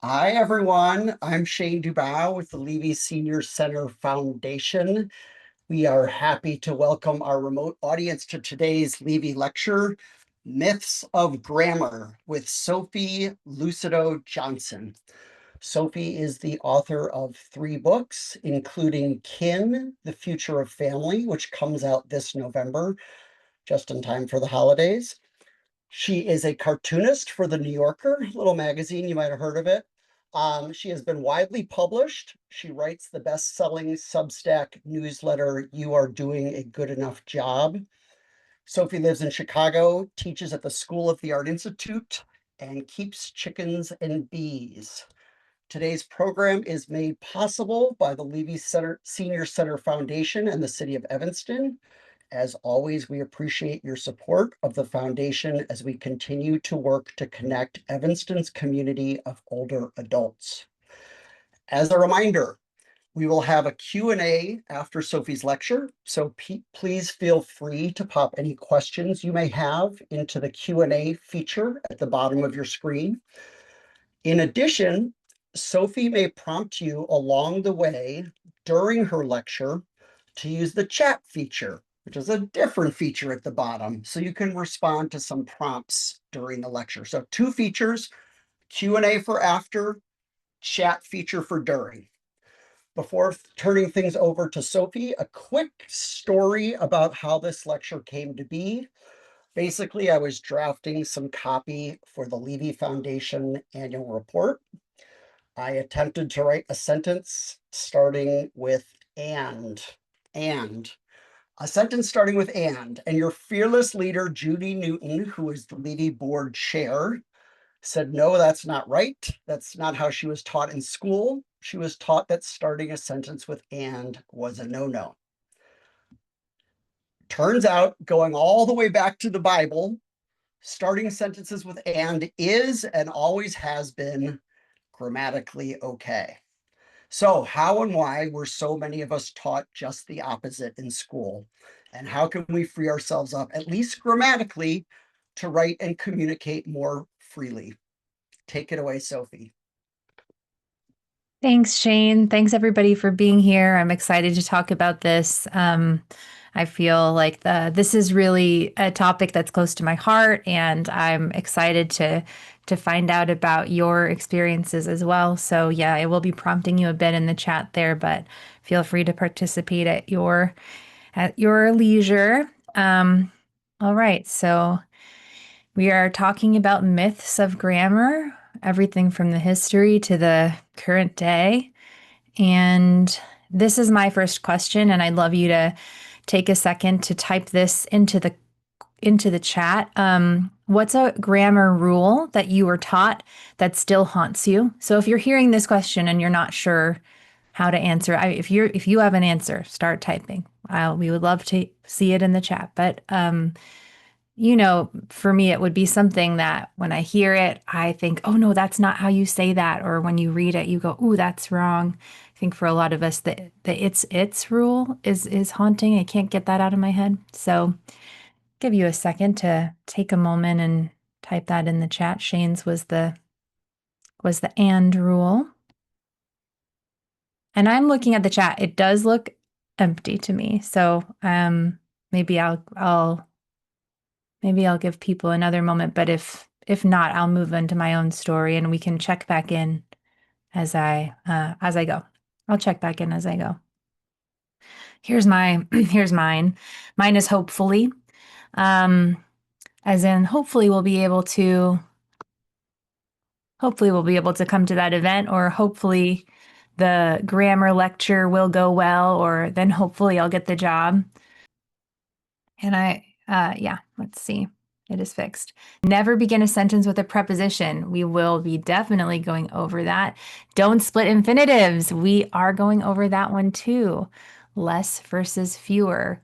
Hi, everyone. I'm Shane DuBow with the Levy Senior Center Foundation. We are happy to welcome our remote audience to today's Levy lecture, Myths of Grammar with Sophie Lucido Johnson. Sophie is the author of 3 books, including Kin, The Future of Family, which comes out this November, just in time for the holidays. She is a cartoonist for the New Yorker, little magazine. You might have heard of it. She has been widely published. She writes the best-selling Substack newsletter, You Are Doing a Good Enough Job. Sophie lives in Chicago, teaches at the School of the Art Institute, and keeps chickens and bees. Today's program is made possible by the Levy Senior Center Foundation and the City of Evanston. As always, we appreciate your support of the foundation as we continue to work to connect Evanston's community of older adults. As a reminder, we will have a Q&A after Sophie's lecture, so please feel free to pop any questions you may have into the Q&A feature at the bottom of your screen. In addition, Sophie may prompt you along the way during her lecture to use the chat feature, which is a different feature at the bottom, so you can respond to some prompts during the lecture. So 2 features, Q&A for after, chat feature for during. Before turning things over to Sophie, a quick story about how this lecture came to be. Basically, I was drafting some copy for the Levy Foundation annual report. I attempted to write a sentence starting with and, a sentence starting with and your fearless leader, Judy Newton, who is the Levy board chair, said, no, that's not right. That's not how she was taught in school. She was taught that starting a sentence with and was a no-no. Turns out, going all the way back to the Bible, starting sentences with and is and always has been grammatically okay. So how and why were so many of us taught just the opposite in school? And how can we free ourselves up, at least grammatically, to write and communicate more freely? Take it away, Sophie. Thanks, Shane. Thanks, everybody, for being here. I'm excited to talk about this. I feel like this is really a topic that's close to my heart, and I'm excited to find out about your experiences as well. So yeah, I will be prompting you a bit in the chat there, but feel free to participate at your leisure. All right, so we are talking about myths of grammar, everything from the history to the current day. And this is my first question, and I'd love you to take a second to type this into the chat. What's a grammar rule that you were taught that still haunts you? So if you're hearing this question and you're not sure how to answer, if you have an answer, start typing. We would love to see it in the chat. But for me, it would be something that when I hear it, I think, oh no, that's not how you say that. Or when you read it, you go, ooh, that's wrong. I think for a lot of us, the it's rule is haunting. I can't get that out of my head. So give you a second to take a moment and type that in the chat. Shane's was the and rule. And I'm looking at the chat. It does look empty to me. So maybe I'll give people another moment, but if not, I'll move into my own story and we can check back in as I go. I'll check back in as I go. Here's mine. Mine is hopefully, as in hopefully we'll be able to come to that event, or hopefully the grammar lecture will go well, or then hopefully I'll get the job. And yeah, let's see. It is fixed. Never begin a sentence with a preposition. We will be definitely going over that. Don't split infinitives. We are going over that one too. Less versus fewer.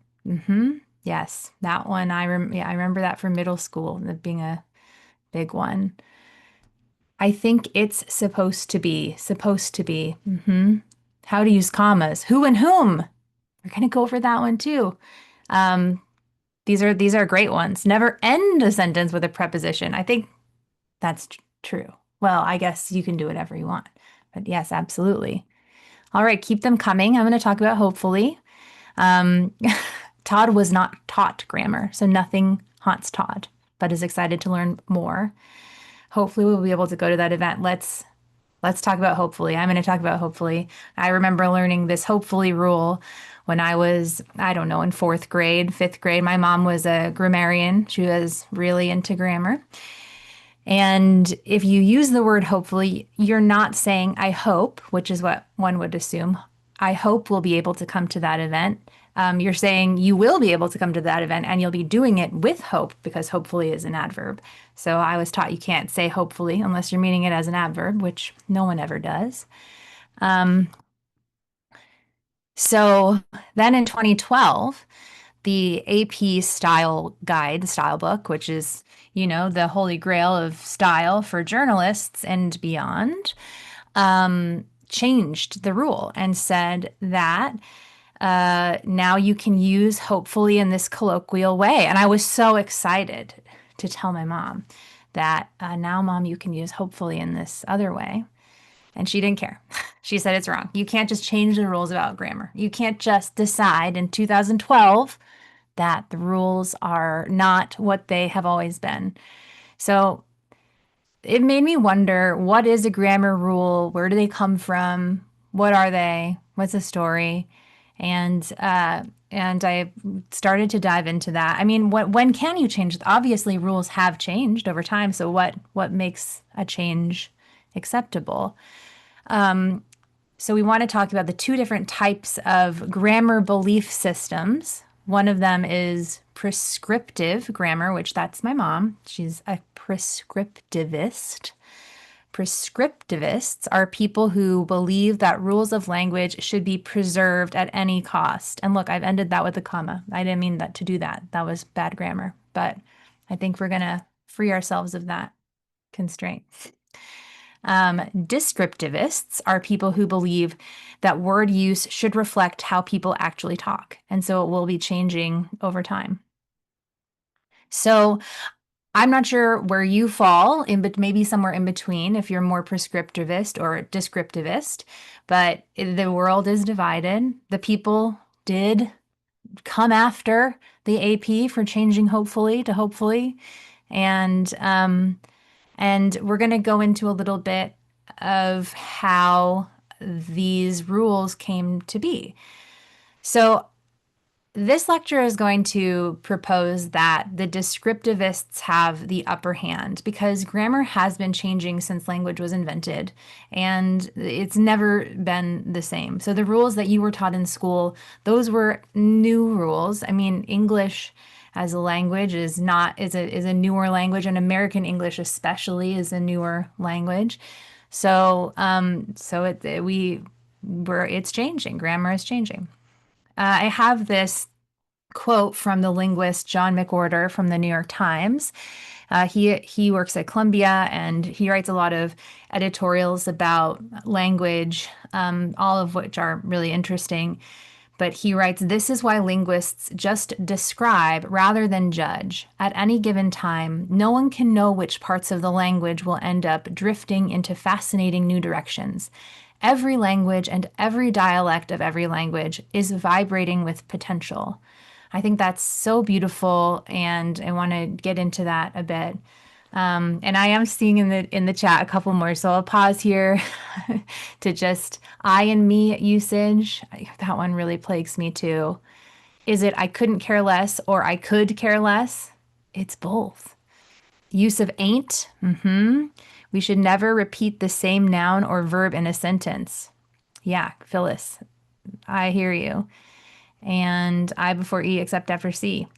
Yes, that one. I remember that from middle school, that being a big one. I think it's supposed to be. How to use commas. Who and whom. We're going to go over that one too. These are great ones. Never end a sentence with a preposition. I think that's true. Well, I guess you can do whatever you want. But yes, absolutely. All right, keep them coming. I'm going to talk about hopefully. Um, Todd was not taught grammar, so nothing haunts Todd, but is excited to learn more. Hopefully, we'll be able to go to that event. Let's talk about hopefully. I'm going to talk about hopefully. I remember learning this hopefully rule when I was, I don't know, in fourth grade, fifth grade. My mom was a grammarian. She was really into grammar. And if you use the word hopefully, you're not saying I hope, which is what one would assume. I hope we'll be able to come to that event. You're saying you will be able to come to that event and you'll be doing it with hope because hopefully is an adverb. So I was taught you can't say hopefully unless you're meaning it as an adverb, which no one ever does. So then in 2012, the AP style guide, the style book, which is, the holy grail of style for journalists and beyond, changed the rule and said that now you can use hopefully in this colloquial way. And I was so excited to tell my mom that now, Mom, you can use hopefully in this other way. And she didn't care. She said it's wrong. You can't just change the rules about grammar. You can't just decide in 2012 that the rules are not what they have always been. So it made me wonder, what is a grammar rule? Where do they come from? What are they? What's the story? And I started to dive into that. I mean, when can you change? Obviously, rules have changed over time. So what makes a change acceptable? So we want to talk about the two different types of grammar belief systems. One of them is prescriptive grammar, which that's my mom. She's a prescriptivist. Prescriptivists are people who believe that rules of language should be preserved at any cost. And look, I've ended that with a comma. I didn't mean that to do that. That was bad grammar. But I think we're going to free ourselves of that constraint. Descriptivists are people who believe that word use should reflect how people actually talk. And so it will be changing over time. So I'm not sure where you fall in, but maybe somewhere in between if you're more prescriptivist or descriptivist, but the world is divided. The people did come after the AP for changing hopefully to hopefully. And we're going to go into a little bit of how these rules came to be. So this lecture is going to propose that the descriptivists have the upper hand because grammar has been changing since language was invented and it's never been the same. So the rules that you were taught in school, those were new rules. I mean, English as a language is a newer language, and American English especially is a newer language. So it's changing. Grammar is changing. I have this quote from the linguist John McWhorter from the New York Times. He works at Columbia and he writes a lot of editorials about language, all of which are really interesting. But he writes, "This is why linguists just describe rather than judge. At any given time, no one can know which parts of the language will end up drifting into fascinating new directions. Every language and every dialect of every language is vibrating with potential." I think that's so beautiful, and I want to get into that a bit. And I am seeing in the chat a couple more, so I'll pause here to just I and me usage. That one really plagues me too. Is it I couldn't care less or I could care less? It's both. Use of ain't. We should never repeat the same noun or verb in a sentence. Yeah, Phyllis, I hear you. And I before E except after C,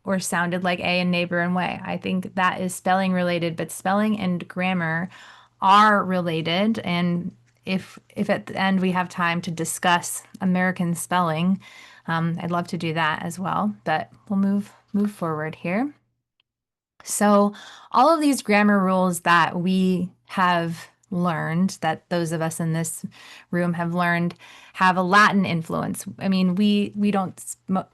or sounded like A in neighbor and way. I think that is spelling related, but spelling and grammar are related. And if at the end we have time to discuss American spelling, I'd love to do that as well. But we'll move forward here. So all of these grammar rules that we have learned, that those of us in this room have learned, have a Latin influence. I mean, we don't,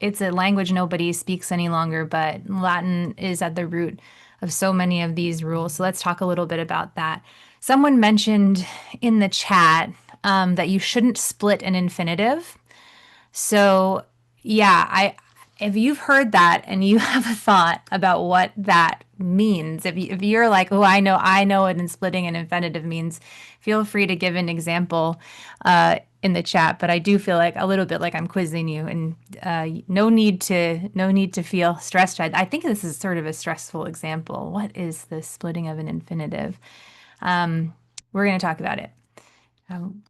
it's a language nobody speaks any longer, but Latin is at the root of so many of these rules. So let's talk a little bit about that. Someone mentioned in the chat that you shouldn't split an infinitive. So, yeah, I if you've heard that and you have a thought about what that means, if you're like, oh, I know what in splitting an infinitive means, feel free to give an example in the chat. But I do feel like a little bit like I'm quizzing you, and no need to feel stressed. I think this is sort of a stressful example. What is the splitting of an infinitive? We're going to talk about it. Um,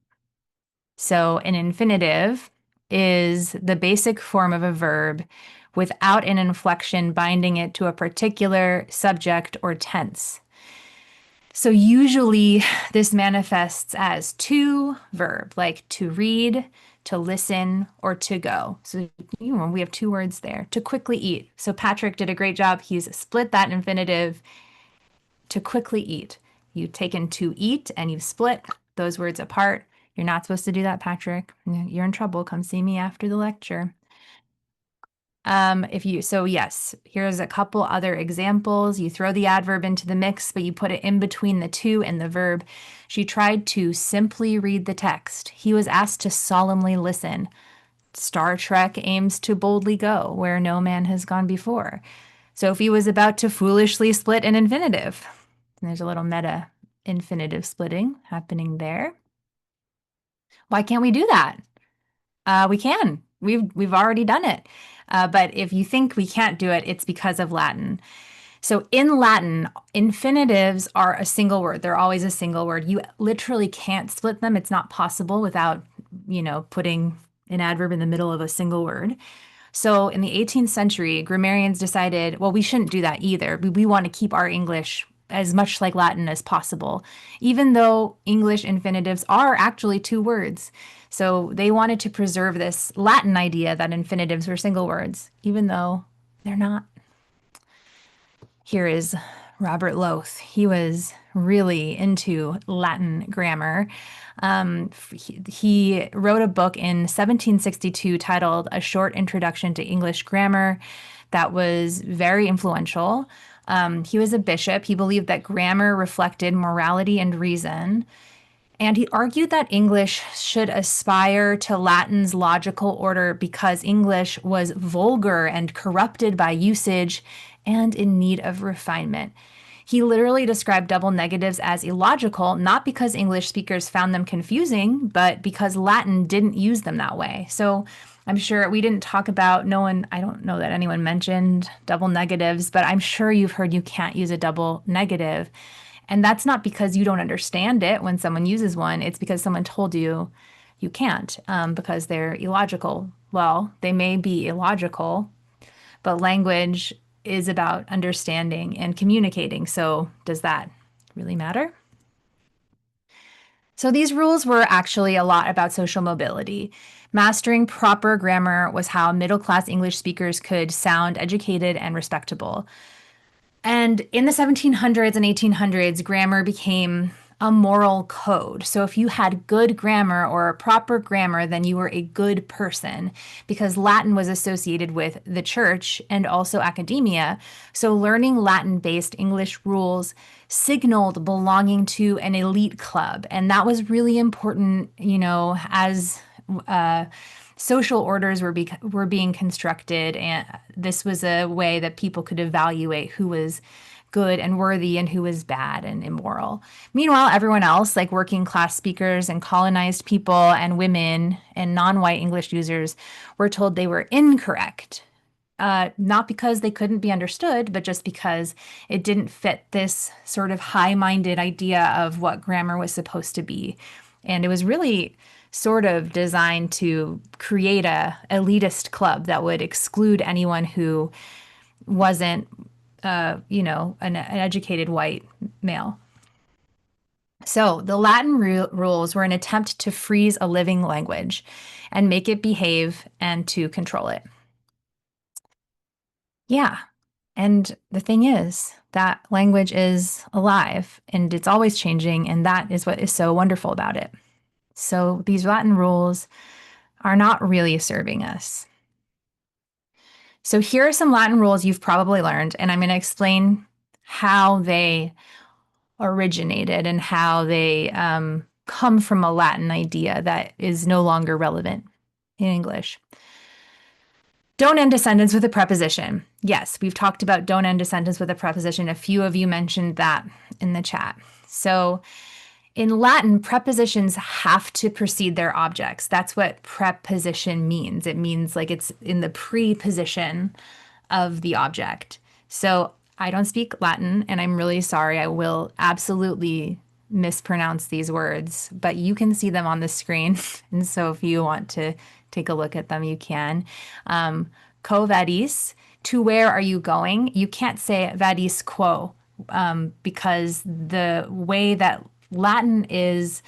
so, an infinitive is the basic form of a verb without an inflection binding it to a particular subject or tense. So, usually this manifests as to verb, like to read, to listen, or to go. So, we have two words there. To quickly eat. So, Patrick did a great job. He's split that infinitive to quickly eat. You've taken to eat and you've split those words apart. You're not supposed to do that, Patrick. You're in trouble. Come see me after the lecture. Yes, here's a couple other examples. You throw the adverb into the mix, but you put it in between the to and the verb. She tried to simply read the text. He was asked to solemnly listen. Star Trek aims to boldly go where no man has gone before. Sophie was about to foolishly split an infinitive. And there's a little meta infinitive splitting happening there. Why can't we do that? We can. We've already done it. But if you think we can't do it, it's because of Latin. So in Latin, infinitives are a single word. They're always a single word. You literally can't split them. It's not possible without, putting an adverb in the middle of a single word. So in the 18th century, grammarians decided, well, we shouldn't do that either. We want to keep our English as much like Latin as possible, even though English infinitives are actually two words. So they wanted to preserve this Latin idea that infinitives were single words, even though they're not. Here is Robert Loth. He was really into Latin grammar. He wrote a book in 1762 titled A Short Introduction to English Grammar that was very influential. He was a bishop. He believed that grammar reflected morality and reason. And he argued that English should aspire to Latin's logical order because English was vulgar and corrupted by usage and in need of refinement. He literally described double negatives as illogical, not because English speakers found them confusing, but because Latin didn't use them that way. So I'm sure we didn't talk about, I don't know that anyone mentioned double negatives, but I'm sure you've heard you can't use a double negative. And that's not because you don't understand it when someone uses one. It's because someone told you you can't because they're illogical. Well, they may be illogical, but language is about understanding and communicating. So does that really matter? So these rules were actually a lot about social mobility. Mastering proper grammar was how middle-class English speakers could sound educated and respectable. And in the 1700s and 1800s, grammar became a moral code. So if you had good grammar or proper grammar, then you were a good person because Latin was associated with the church and also academia. So learning Latin-based English rules signaled belonging to an elite club. And that was really important, as social orders were being constructed, and this was a way that people could evaluate who was good and worthy and who was bad and immoral. Meanwhile, everyone else, like working class speakers and colonized people and women and non-white English users, were told they were incorrect. Not because they couldn't be understood, but just because it didn't fit this sort of high-minded idea of what grammar was supposed to be. And it was really sort of designed to create a elitist club that would exclude anyone who wasn't, an educated white male. So the Latin rules were an attempt to freeze a living language and make it behave and to control it. Yeah. And the thing is that language is alive and it's always changing. And that is what is so wonderful about it. So these Latin rules are not really serving us. So here are some Latin rules you've probably learned, and I'm going to explain how they originated and how they come from a Latin idea that is no longer relevant in English. Don't end a sentence with a preposition. Yes, we've talked about don't end a sentence with a preposition. A few of you mentioned that in the chat. So in Latin, prepositions have to precede their objects. That's what preposition means. It means like it's in the preposition of the object. So I don't speak Latin, and I'm really sorry. I will absolutely mispronounce these words, but you can see them on the screen. And so if you want to take a look at them, you can. Quo vadis, to where are you going? You can't say vadis quo because the way that Latin is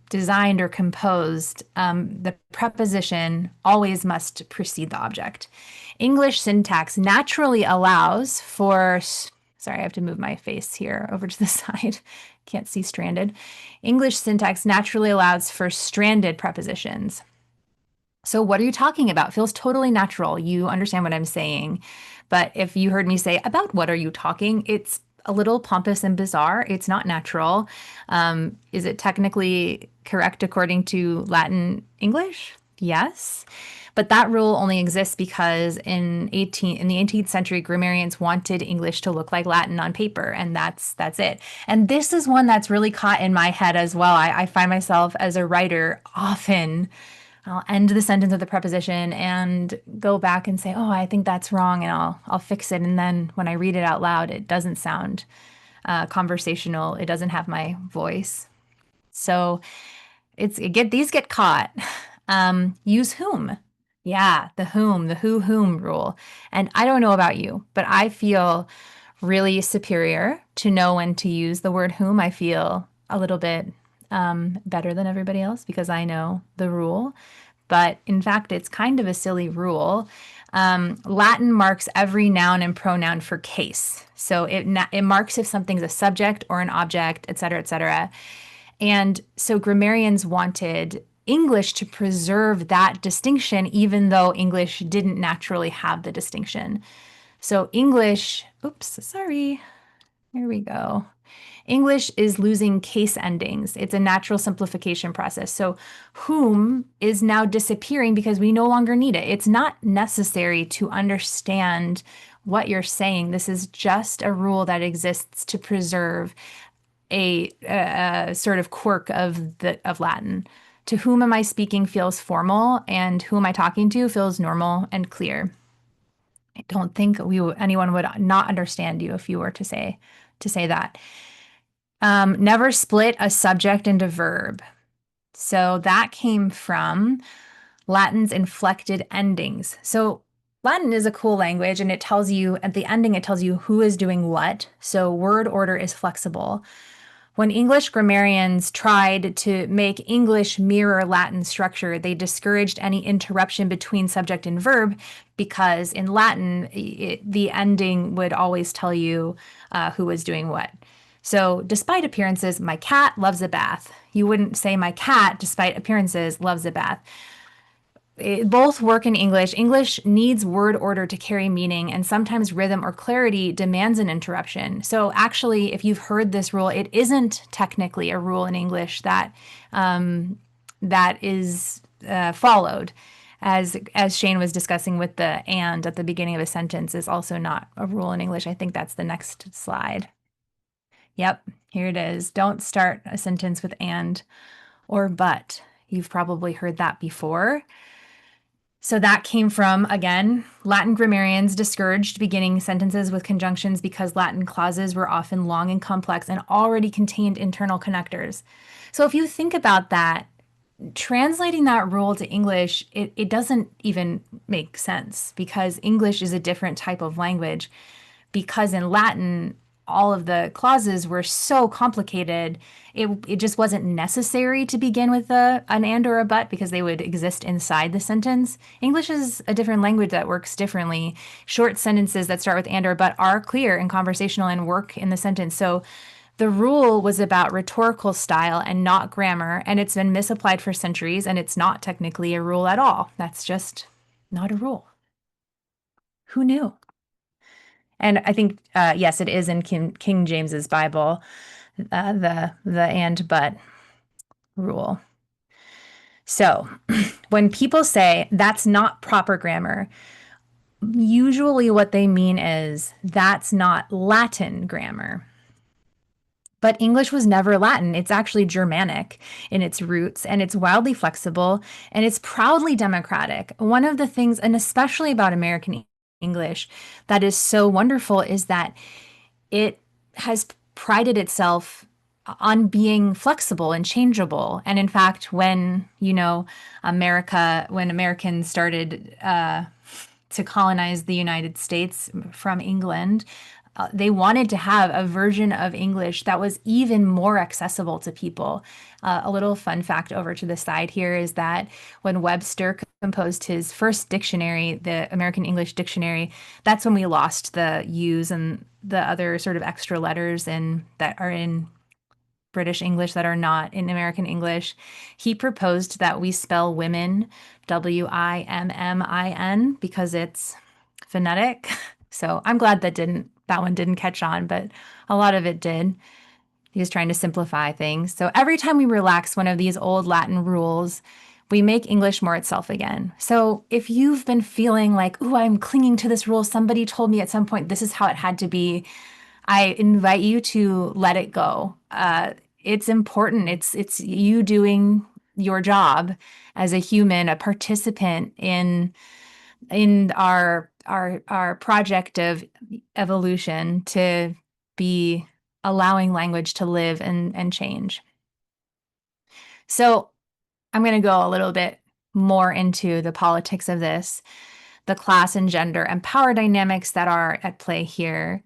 designed or composed, the preposition always must precede the object. English syntax naturally allows for, sorry, I have to move my face here over to the side. Can't see stranded. English syntax naturally allows for stranded prepositions. So what are you talking about? Feels totally natural. You understand what I'm saying. But if you heard me say, about what are you talking? It's a little pompous and bizarre. It's not natural. Is it technically correct according to Latin English? Yes. But that rule only exists because in the 18th century, grammarians wanted English to look like Latin on paper, and that's it. And this is one that's really caught in my head as well. I find myself as a writer often I'll end the sentence with a preposition and go back and say, "Oh, I think that's wrong," and I'll fix it. And then when I read it out loud, it doesn't sound conversational. It doesn't have my voice. So these get caught. Use whom. Yeah, the whom, the whom rule. And I don't know about you, but I feel really superior to know when to use the word whom. I feel a little bit better than everybody else because I know the rule. But in fact, it's kind of a silly rule. Latin marks every noun and pronoun for case. So it marks if something's a subject or an object, et cetera, et cetera. And so grammarians wanted English to preserve that distinction, even though English didn't naturally have the distinction. So English, oops, sorry, here we go. English is losing case endings. It's a natural simplification process. So whom is now disappearing because we no longer need it. It's not necessary to understand what you're saying. This is just a rule that exists to preserve a sort of quirk of Latin. To whom am I speaking feels formal, and who am I talking to feels normal and clear. I don't think anyone would not understand you if you were to say that. Never split a subject into verb. So that came from Latin's inflected endings. So Latin is a cool language, and it tells you at the ending, it tells you who is doing what. So word order is flexible. When English grammarians tried to make English mirror Latin structure, they discouraged any interruption between subject and verb because in Latin, the ending would always tell you who was doing what. So despite appearances, my cat loves a bath. You wouldn't say my cat, despite appearances, loves a bath. Both work in English. English needs word order to carry meaning, and sometimes rhythm or clarity demands an interruption. So actually, if you've heard this rule, it isn't technically a rule in English that is followed. As Shane was discussing with the and at the beginning of a sentence is also not a rule in English. I think that's the next slide. Yep, here it is. Don't start a sentence with and or but. You've probably heard that before. So that came from, again, Latin grammarians discouraged beginning sentences with conjunctions because Latin clauses were often long and complex and already contained internal connectors. So if you think about that, translating that rule to English, it doesn't even make sense because English is a different type of language. Because in Latin, all of the clauses were so complicated, it just wasn't necessary to begin with an and or a but because they would exist inside the sentence. English is a different language that works differently. Short sentences that start with and or but are clear and conversational and work in the sentence. So the rule was about rhetorical style and not grammar, and it's been misapplied for centuries, and it's not technically a rule at all. That's just not a rule. Who knew? And I think, yes, it is in King James's Bible, the and but rule. So when people say that's not proper grammar, usually what they mean is that's not Latin grammar. But English was never Latin. It's actually Germanic in its roots, and it's wildly flexible, and it's proudly democratic. One of the things, and especially about American English, that is so wonderful is that it has prided itself on being flexible and changeable. And in fact, when, when Americans started to colonize the United States from England, they wanted to have a version of English that was even more accessible to people. A little fun fact over to the side here is that when Webster composed his first dictionary, the American English Dictionary, that's when we lost the U's and the other sort of extra letters that are in British English that are not in American English. He proposed that we spell women Wimmin because it's phonetic. So I'm glad that one didn't catch on, but a lot of it did. He was trying to simplify things. So every time we relax one of these old Latin rules, we make English more itself again. So if you've been feeling like, ooh, I'm clinging to this rule, somebody told me at some point this is how it had to be, I invite you to let it go. It's important. It's you doing your job as a human, a participant in our project of evolution to be allowing language to live and change. So I'm going to go a little bit more into the politics of this, the class and gender and power dynamics that are at play here.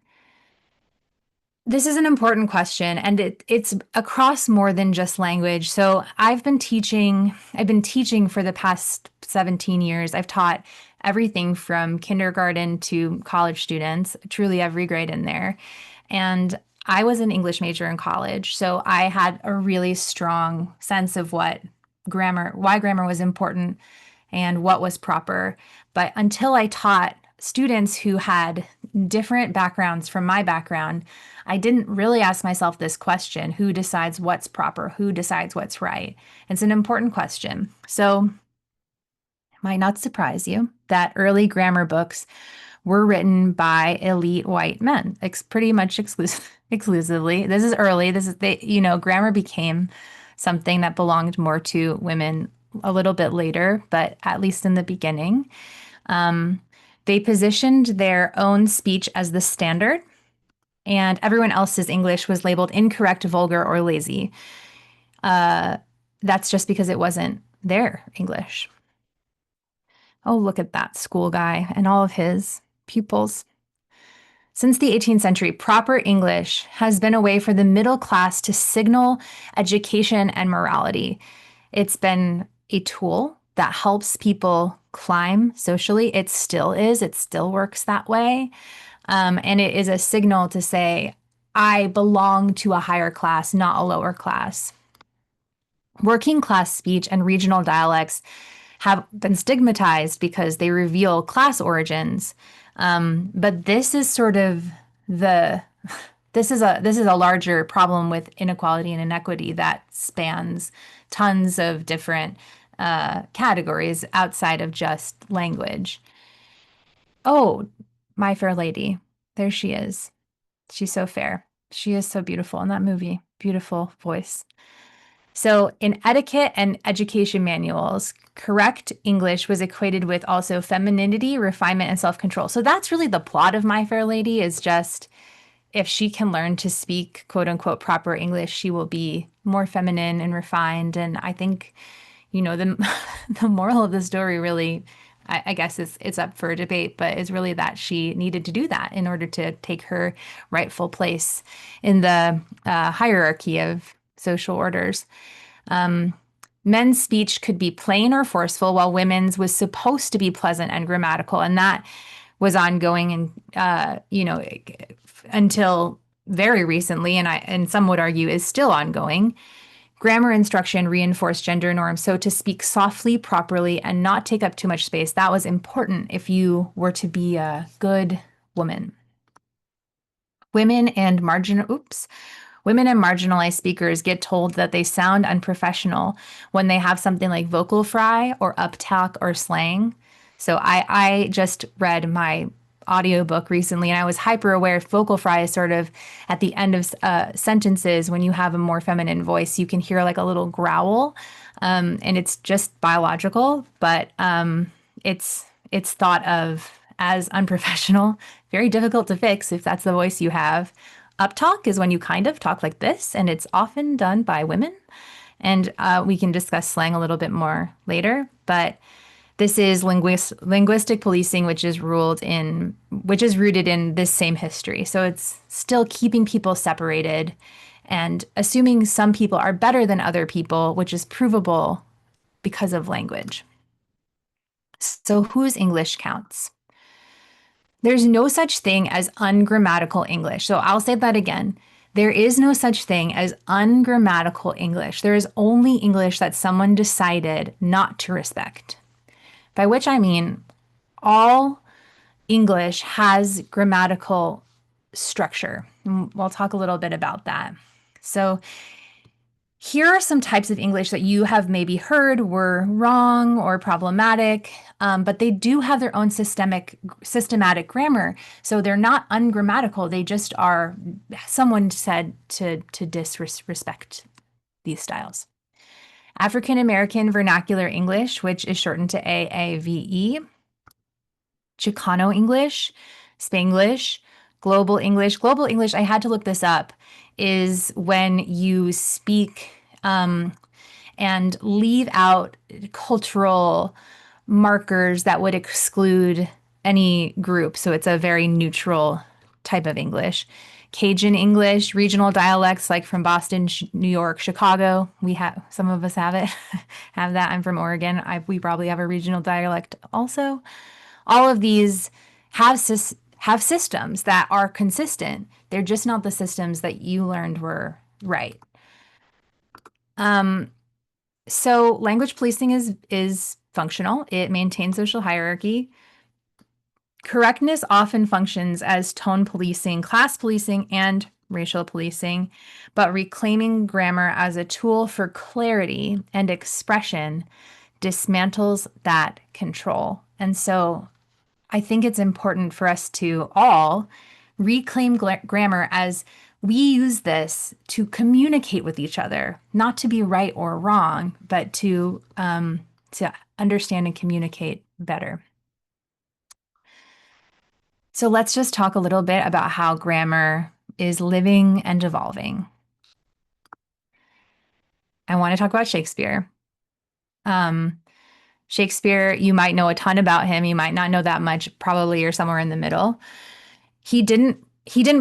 This is an important question, and it's across more than just language. So I've been teaching for the past 17 years. I've taught everything from kindergarten to college students, truly every grade in there. And I was an English major in college, so I had a really strong sense of why grammar was important and what was proper. But until I taught students who had different backgrounds from my background, I didn't really ask myself this question: who decides what's proper? Who decides what's right? It's an important question. So it might not surprise you that early grammar books were written by elite white men, pretty much exclusively. This is early. Grammar became something that belonged more to women a little bit later, but at least in the beginning. They positioned their own speech as the standard, and everyone else's English was labeled incorrect, vulgar, or lazy. That's just because it wasn't their English. Oh, look at that school guy and all of his pupils. Since the 18th century, proper English has been a way for the middle class to signal education and morality. It's been a tool that helps people climb socially. It still is. It still works that way. And it is a signal to say, I belong to a higher class, not a lower class. Working class speech and regional dialects have been stigmatized because they reveal class origins. But this is sort of this is a larger problem with inequality and inequity that spans tons of different categories outside of just language. Oh, My Fair Lady. There she is. She's so fair. She is so beautiful in that movie. Beautiful voice. So, in etiquette and education manuals, correct English was equated with also femininity, refinement, and self-control. So that's really the plot of My Fair Lady, is just if she can learn to speak quote unquote proper English, she will be more feminine and refined. And I think, the the moral of the story really, I guess it's up for debate, but is really that she needed to do that in order to take her rightful place in the hierarchy of social orders. Men's speech could be plain or forceful, while women's was supposed to be pleasant and grammatical, and that was ongoing and until very recently, and some would argue is still ongoing. Grammar instruction reinforced gender norms. So to speak softly, properly, and not take up too much space, that was important if you were to be a good woman. Women and women and marginalized speakers get told that they sound unprofessional when they have something like vocal fry or uptalk or slang. So I just read my audiobook recently and I was hyper aware vocal fry is sort of at the end of sentences when you have a more feminine voice, you can hear like a little growl. And it's just biological, but it's thought of as unprofessional, very difficult to fix if that's the voice you have. Uptalk is when you kind of talk like this, and it's often done by women. And we can discuss slang a little bit more later, but this is linguistic policing, which is rooted in this same history. So it's still keeping people separated and assuming some people are better than other people, which is provable because of language. So whose English counts? There's no such thing as ungrammatical English. So I'll say that again. There is no such thing as ungrammatical English. There is only English that someone decided not to respect. By which I mean all English has grammatical structure. And we'll talk a little bit about that. So here are some types of English that you have maybe heard were wrong or problematic, but they do have their own systematic grammar. So they're not ungrammatical. They just are, someone said to disrespect these styles. African American Vernacular English, which is shortened to AAVE. Chicano English, Spanglish, Global English. Global English, I had to look this up, is when you speak and leave out cultural markers that would exclude any group. So it's a very neutral type of English. Cajun English, regional dialects like from Boston, New York, Chicago. We have some of us have it, have that. I'm from Oregon. We probably have a regional dialect also. All of these have systems that are consistent. They're just not the systems that you learned were right. So language policing is functional. It maintains social hierarchy. Correctness often functions as tone policing, class policing, and racial policing, but reclaiming grammar as a tool for clarity and expression dismantles that control. And so I think it's important for us to all reclaim grammar as we use this to communicate with each other, not to be right or wrong, but to understand and communicate better. So let's just talk a little bit about how grammar is living and evolving. I want to talk about Shakespeare. Shakespeare, you might know a ton about him. You might not know that much, probably you're somewhere in the middle. He didn't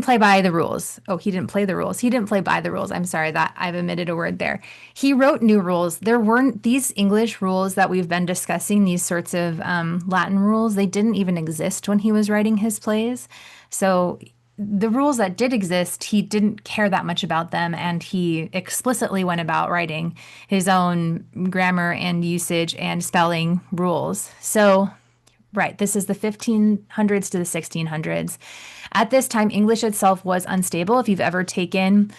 play by the rules. Oh, he didn't play the rules. He didn't play by the rules. I'm sorry that I've omitted a word there. He wrote new rules. There weren't these English rules that we've been discussing, these sorts of Latin rules. They didn't even exist when he was writing his plays. So the rules that did exist, he didn't care that much about them, and he explicitly went about writing his own grammar and usage and spelling rules. So, right, this is the 1500s to the 1600s. At this time, English itself was unstable. If you've ever taken,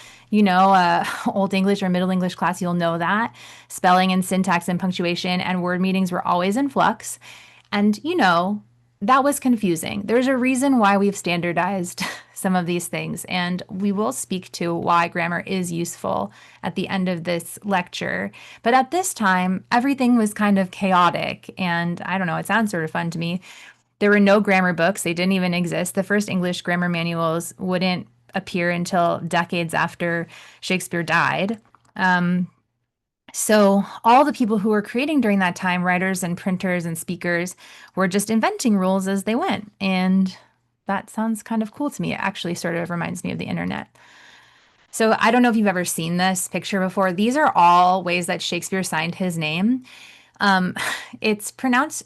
Old English or Middle English class, you'll know that. Spelling and syntax and punctuation and word meanings were always in flux. And, that was confusing. There's a reason why we've standardized some of these things, and we will speak to why grammar is useful at the end of this lecture. But at this time, everything was kind of chaotic, and I don't know, it sounds sort of fun to me. There were no grammar books. They didn't even exist. The first English grammar manuals wouldn't appear until decades after Shakespeare died. So all the people who were creating during that time, writers and printers and speakers, were just inventing rules as they went. And that sounds kind of cool to me. It actually sort of reminds me of the internet. So I don't know if you've ever seen this picture before. These are all ways that Shakespeare signed his name. It's pronounced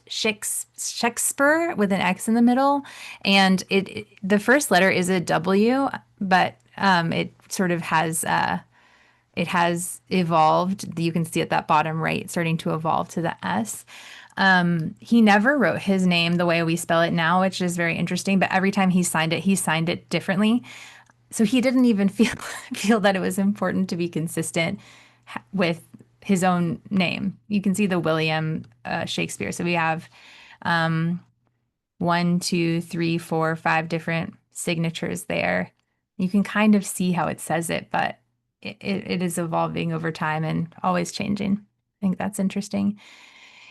Shakespeare with an X in the middle, and the first letter is a W, but it sort of has it has evolved. You can see at that bottom right, starting to evolve to the S. He never wrote his name the way we spell it now, which is very interesting, but every time he signed it differently. So he didn't even feel that it was important to be consistent with his own name. You can see the William Shakespeare. So we have one, two, three, four, five different signatures there. You can kind of see how it says it, but it is evolving over time and always changing. I think that's interesting.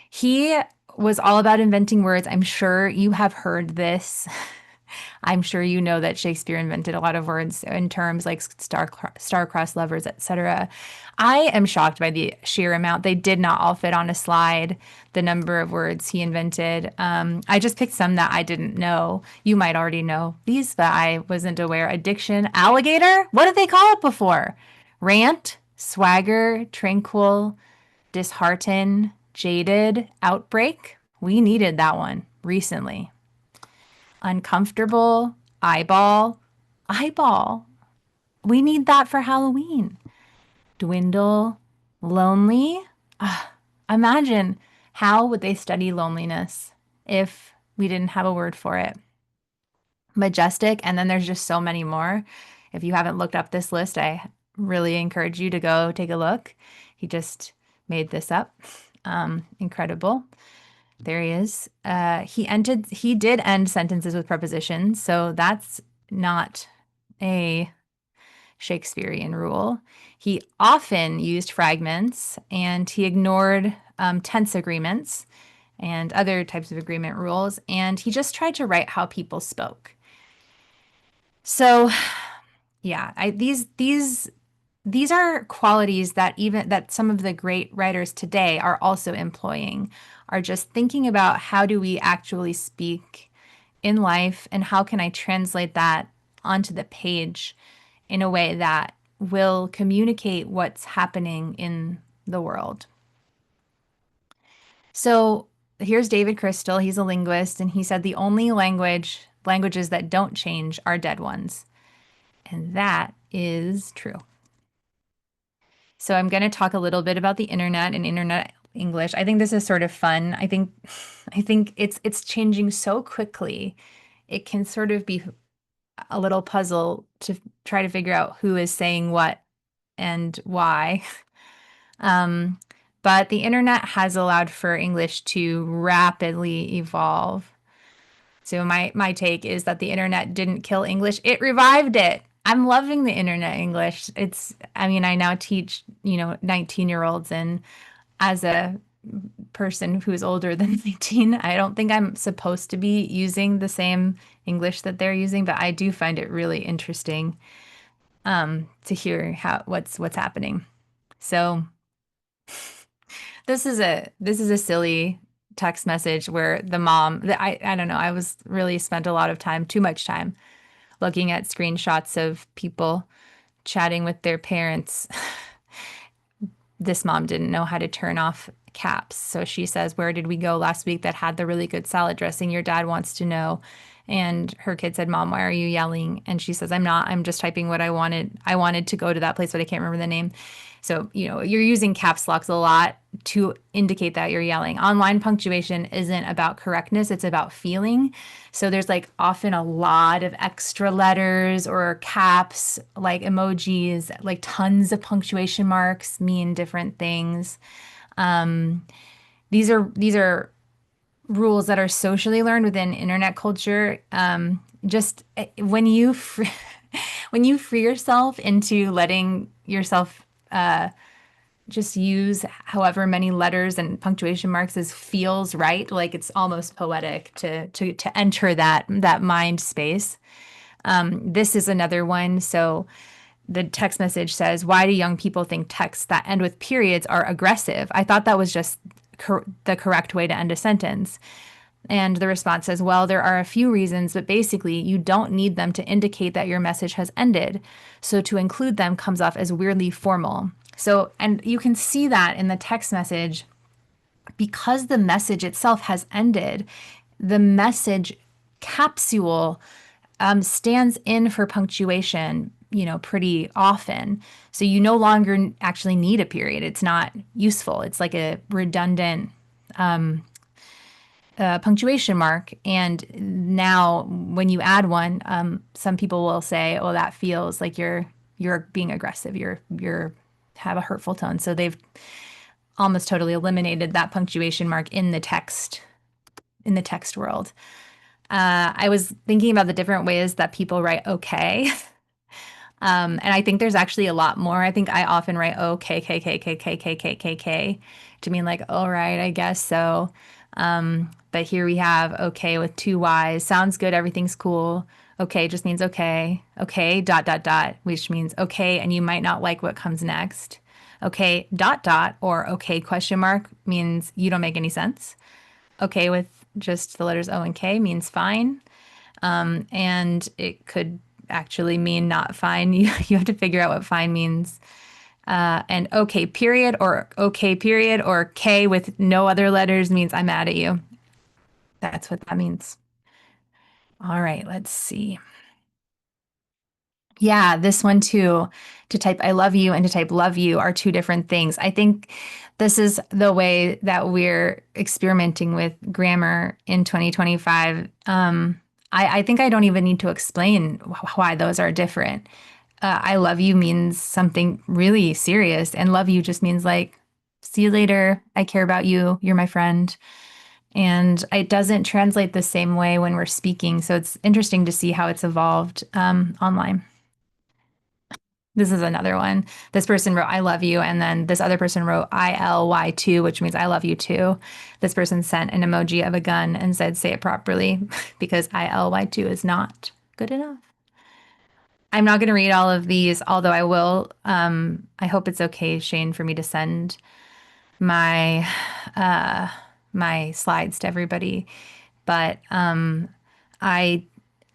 He was all about inventing words. I'm sure you have heard this. I'm sure you know that Shakespeare invented a lot of words and terms like star-crossed lovers, etc. I am shocked by the sheer amount. They did not all fit on a slide, the number of words he invented. I just picked some that I didn't know. You might already know these, but I wasn't aware. Addiction, alligator? What did they call it before? Rant, swagger, tranquil, dishearten, jaded, outbreak. We needed that one recently. Uncomfortable, eyeball, eyeball. We need that for Halloween. Dwindle, lonely. Imagine how would they study loneliness if we didn't have a word for it. Majestic, and then there's just so many more. If you haven't looked up this list, I really encourage you to go take a look. He just made this up. Incredible. There he is. He did end sentences with prepositions, so that's not a Shakespearean rule. He often used fragments and he ignored tense agreements and other types of agreement rules, and he just tried to write how people spoke. So, yeah, these are qualities that some of the great writers today are also employing, are just thinking about how do we actually speak in life and how can I translate that onto the page in a way that will communicate what's happening in the world. So here's David Crystal. He's a linguist, and he said the only languages that don't change are dead ones. And that is true. So I'm going to talk a little bit about the internet and internet English. I think this is sort of fun. I think it's changing so quickly. It can sort of be a little puzzle to try to figure out who is saying what and why. But the internet has allowed for English to rapidly evolve. So my take is that the internet didn't kill English, it revived it. I'm loving the internet English. I mean, I now teach, 19-year-olds, and as a person who's older than 19, I don't think I'm supposed to be using the same English that they're using, but I do find it really interesting to hear what's happening. So this is a silly text message where the mom, I don't know, I was really spent a lot of time, too much time, looking at screenshots of people chatting with their parents. This mom didn't know how to turn off caps. So she says, "Where did we go last week that had the really good salad dressing? Your dad wants to know." And her kid said, "Mom, why are you yelling?" And she says, "I'm not. I'm just typing what I wanted. I wanted to go to that place, but I can't remember the name." So, you're using caps locks a lot to indicate that you're yelling. Online punctuation isn't about correctness, it's about feeling. So there's like often a lot of extra letters or caps, like emojis, like tons of punctuation marks mean different things. These are rules that are socially learned within internet culture. Just when you when you free yourself into letting yourself just use however many letters and punctuation marks as feels right, like it's almost poetic to enter that mind space. This is another one. So the text message says, "Why do young people think texts that end with periods are aggressive?" I thought that was just the correct way to end a sentence. And the response says, "Well, there are a few reasons, but basically you don't need them to indicate that your message has ended. So to include them comes off as weirdly formal." So, and you can see that in the text message, because the message itself has ended, the message capsule stands in for punctuation, pretty often. So you no longer actually need a period. It's not useful. It's like a redundant punctuation mark. And now when you add one, some people will say, "Oh, that feels like you're being aggressive. You're have a hurtful tone." So they've almost totally eliminated that punctuation mark in the text world. I was thinking about the different ways that people write okay. And I think there's actually a lot more. I think I often write okay, k, k, k, k, k, k, k, k to mean like, all right, I guess so. But here we have okay with two Y's. Sounds good. Everything's cool. Okay just means okay. Okay, dot, dot, dot, which means okay, and you might not like what comes next. Okay, dot, dot, or okay, question mark means you don't make any sense. Okay with just the letters O and K means fine. And it could actually mean not fine. You have to figure out what fine means. And okay period or K with no other letters means I'm mad at you. That's what that means. All right, let's see. Yeah, this one too. To type I love you and to type love you are two different things. I think this is the way that we're experimenting with grammar in 2025. I think I don't even need to explain why those are different. I love you means something really serious, and love you just means like, see you later. I care about you. You're my friend. And it doesn't translate the same way when we're speaking. So it's interesting to see how it's evolved online. This is another one. This person wrote, I love you. And then this other person wrote, ILY2, which means I love you too. This person sent an emoji of a gun and said, say it properly because ILY2 is not good enough. I'm not going to read all of these, although I will. I hope it's okay, Shane, for me to send my my slides to everybody. But I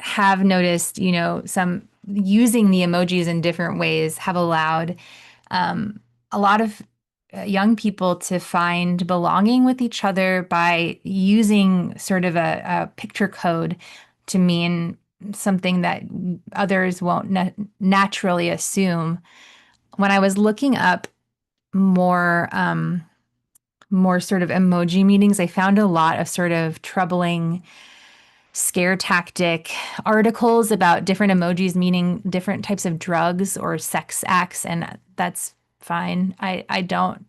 have noticed, some using the emojis in different ways have allowed a lot of young people to find belonging with each other by using sort of a picture code to mean something that others won't naturally assume. When I was looking up more more sort of emoji meanings, I found a lot of sort of troubling scare tactic articles about different emojis meaning different types of drugs or sex acts, and that's fine. I don't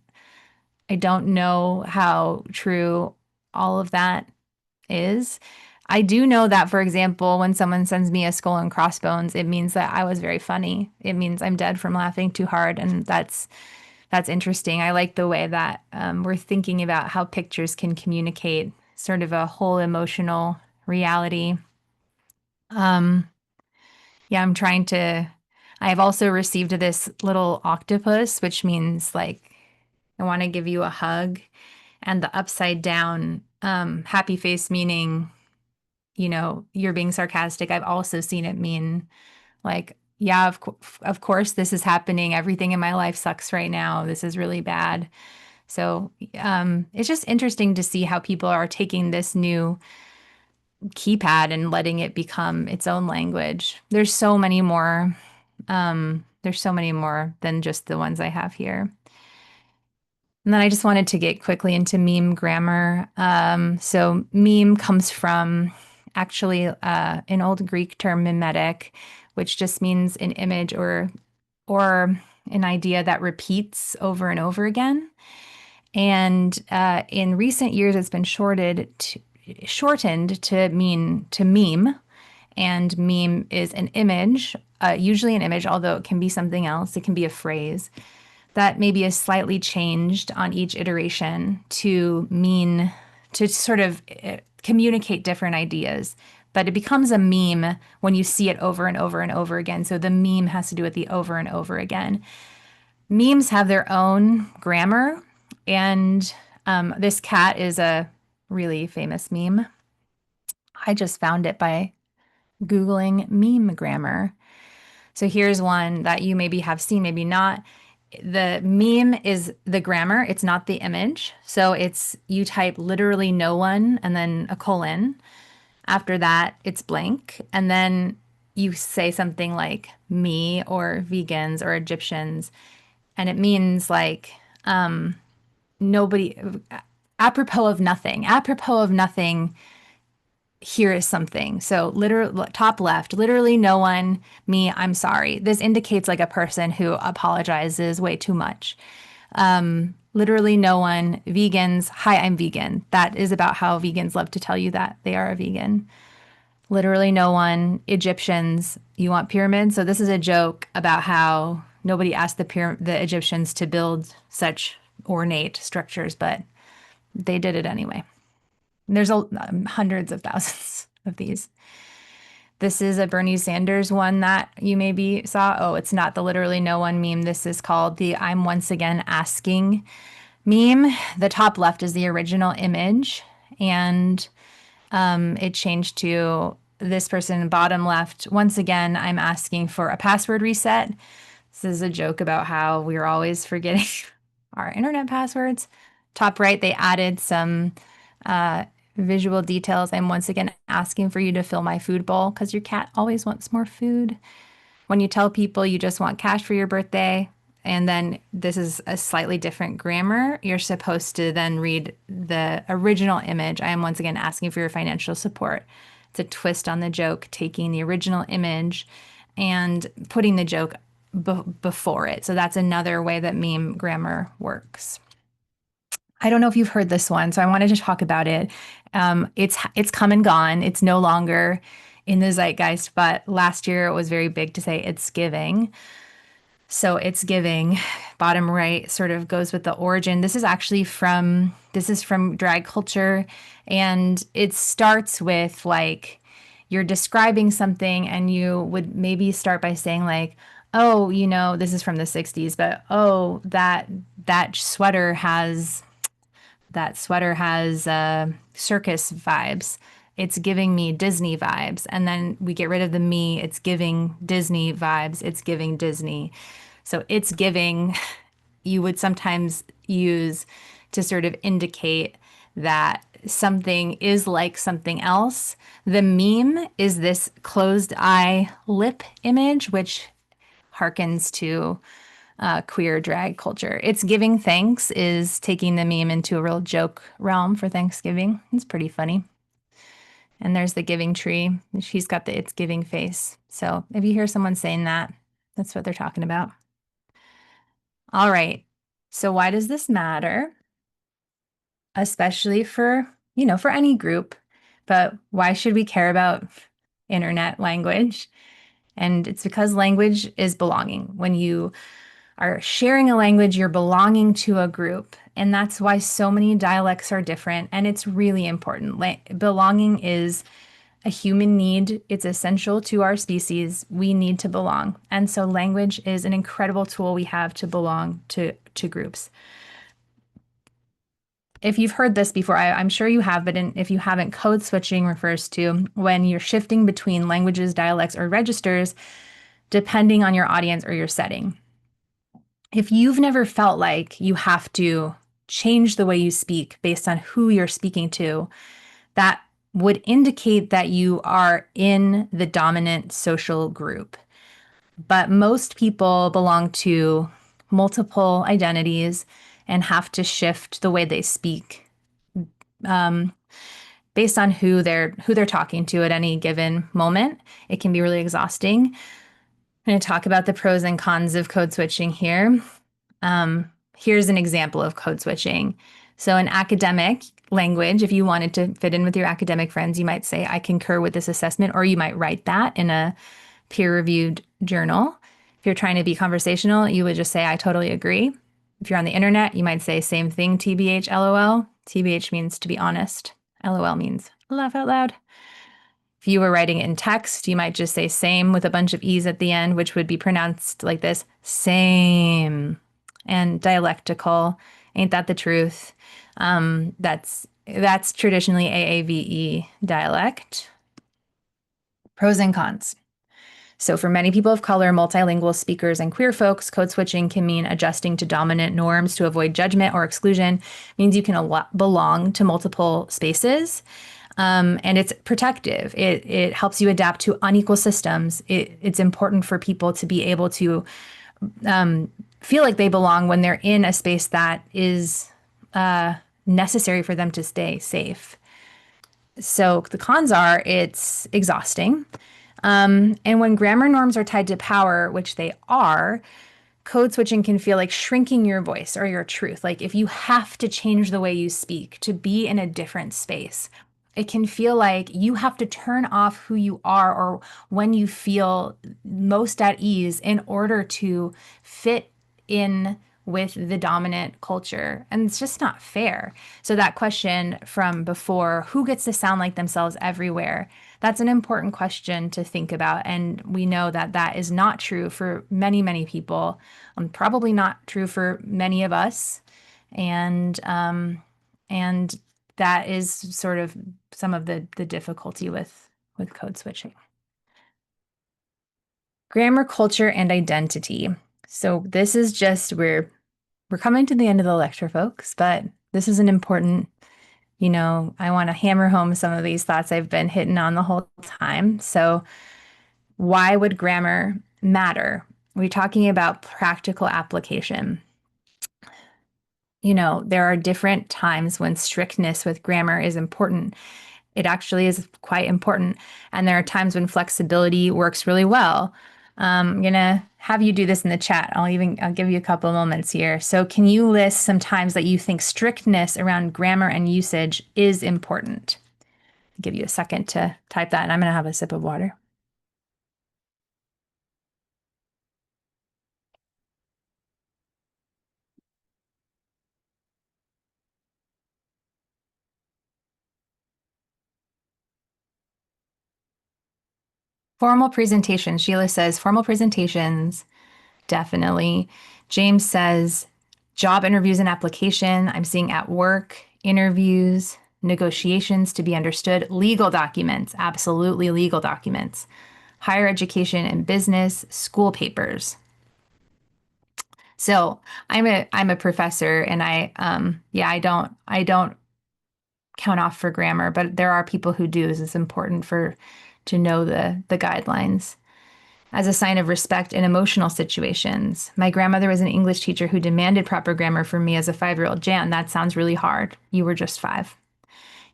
know how true all of that is. I do know that, for example, when someone sends me a skull and crossbones, it means that I was very funny. It means I'm dead from laughing too hard, and that's interesting. I like the way that we're thinking about how pictures can communicate sort of a whole emotional reality. Um, yeah, I'm trying to. I have also received this little octopus, which means like I want to give you a hug, and the upside down happy face meaning you're being sarcastic. I've also seen it mean like, yeah, of course this is happening. Everything in my life sucks right now. This is really bad. So it's just interesting to see how people are taking this new keypad and letting it become its own language. There's so many more. There's so many more than just the ones I have here. And then I just wanted to get quickly into meme grammar. So meme comes from actually an old Greek term mimetic, which just means an image or an idea that repeats over and over again. And in recent years, it's been shortened to mean to meme. And meme is an image, usually an image, although it can be something else. It can be a phrase that maybe is slightly changed on each iteration to mean to sort of communicate different ideas. But it becomes a meme when you see it over and over and over again. So the meme has to do with the over and over again. Memes have their own grammar, and this cat is a really famous meme. I just found it by Googling meme grammar. So here's one that you maybe have seen, maybe not. The meme is the grammar, it's not the image. So it's you type literally no one and then a colon. After that, it's blank. And then you say something like me or vegans or Egyptians. And it means like nobody, apropos of nothing. Apropos of nothing, here is something. So literally top left, literally no one, me, I'm sorry. This indicates like a person who apologizes way too much. Literally no one, vegans, hi, I'm vegan. That is about how vegans love to tell you that they are a vegan. Literally no one, Egyptians, you want pyramids? So this is a joke about how nobody asked the Egyptians to build such ornate structures, but they did it anyway. There's hundreds of thousands of these. This is a Bernie Sanders one that you maybe saw. Oh, it's not the literally no one meme. This is called the I'm once again asking meme. The top left is the original image, and it changed to this person bottom left. Once again, I'm asking for a password reset. This is a joke about how we're always forgetting our internet passwords. Top right, they added some visual details. I'm once again asking for you to fill my food bowl because your cat always wants more food. When you tell people you just want cash for your birthday, and then this is a slightly different grammar, you're supposed to then read the original image. I am once again asking for your financial support. It's a twist on the joke, taking the original image and putting the joke before it. So that's another way that meme grammar works. I don't know if you've heard this one, so I wanted to talk about it. It's come and gone. It's no longer in the zeitgeist, but last year it was very big to say it's giving. So it's giving. Bottom right sort of goes with the origin. This is from drag culture, and it starts with like you're describing something and you would maybe start by saying like, oh, this is from the 60s, but oh, that sweater has circus vibes. It's giving me Disney vibes. And then we get rid of the me. It's giving Disney vibes. It's giving Disney. So it's giving, you would sometimes use to sort of indicate that something is like something else. The meme is this closed eye lip image, which harkens to queer drag culture. It's giving thanks is taking the meme into a real joke realm for Thanksgiving. It's pretty funny. And there's the giving tree. She's got the it's giving face. So if you hear someone saying that, that's what they're talking about. All right. So why does this matter? Especially for any group, but why should we care about internet language? And it's because language is belonging. When you are sharing a language, you're belonging to a group. And that's why so many dialects are different. And it's really important. Belonging is a human need. It's essential to our species. We need to belong. And so language is an incredible tool we have to belong to groups. If you've heard this before, I'm sure you have, but if you haven't, code switching refers to when you're shifting between languages, dialects, or registers, depending on your audience or your setting. If you've never felt like you have to change the way you speak based on who you're speaking to, that would indicate that you are in the dominant social group. But most people belong to multiple identities and have to shift the way they speak based on who they're talking to at any given moment. It can be really exhausting. I'm going to talk about the pros and cons of code switching here. Here's an example of code switching. So in academic language, if you wanted to fit in with your academic friends, you might say, I concur with this assessment, or you might write that in a peer-reviewed journal. If you're trying to be conversational, you would just say, I totally agree. If you're on the internet, you might say same thing, TBH, LOL. TBH means to be honest. LOL means laugh out loud. If you were writing it in text, you might just say same with a bunch of E's at the end, which would be pronounced like this, same. And dialectical, ain't that the truth? That's traditionally AAVE dialect. Pros and cons. So for many people of color, multilingual speakers, and queer folks, code switching can mean adjusting to dominant norms to avoid judgment or exclusion. It means you can belong to multiple spaces. And it's protective. It helps you adapt to unequal systems. It's important for people to be able to feel like they belong when they're in a space that is necessary for them to stay safe. So the cons are it's exhausting. And when grammar norms are tied to power, which they are, code switching can feel like shrinking your voice or your truth. Like if you have to change the way you speak to be in a different space, it can feel like you have to turn off who you are or when you feel most at ease in order to fit in with the dominant culture. And it's just not fair. So, that question from before, who gets to sound like themselves everywhere? That's an important question to think about. And we know that that is not true for many, many people, probably not true for many of us. And that is sort of some of the difficulty with code switching. Grammar, culture, and identity. So this is just we're coming to the end of the lecture, folks, but this is an important, I want to hammer home some of these thoughts I've been hitting on the whole time. So why would grammar matter? We're talking about practical application. There are different times when strictness with grammar is important. It actually is quite important. And there are times when flexibility works really well. I'm going to have you do this in the chat. I'll give you a couple of moments here. So can you list some times that you think strictness around grammar and usage is important? I'll give you a second to type that, and I'm going to have a sip of water. Formal presentations. Sheila says formal presentations, definitely. James says job interviews and application. I'm seeing at work, interviews, negotiations to be understood, legal documents, absolutely legal documents, higher education and business, school papers. So I'm a professor, and I don't count off for grammar, but there are people who do. It's important to know the guidelines. As a sign of respect in emotional situations. My grandmother was an English teacher who demanded proper grammar for me as a 5-year-old. Jan, that sounds really hard. You were just 5.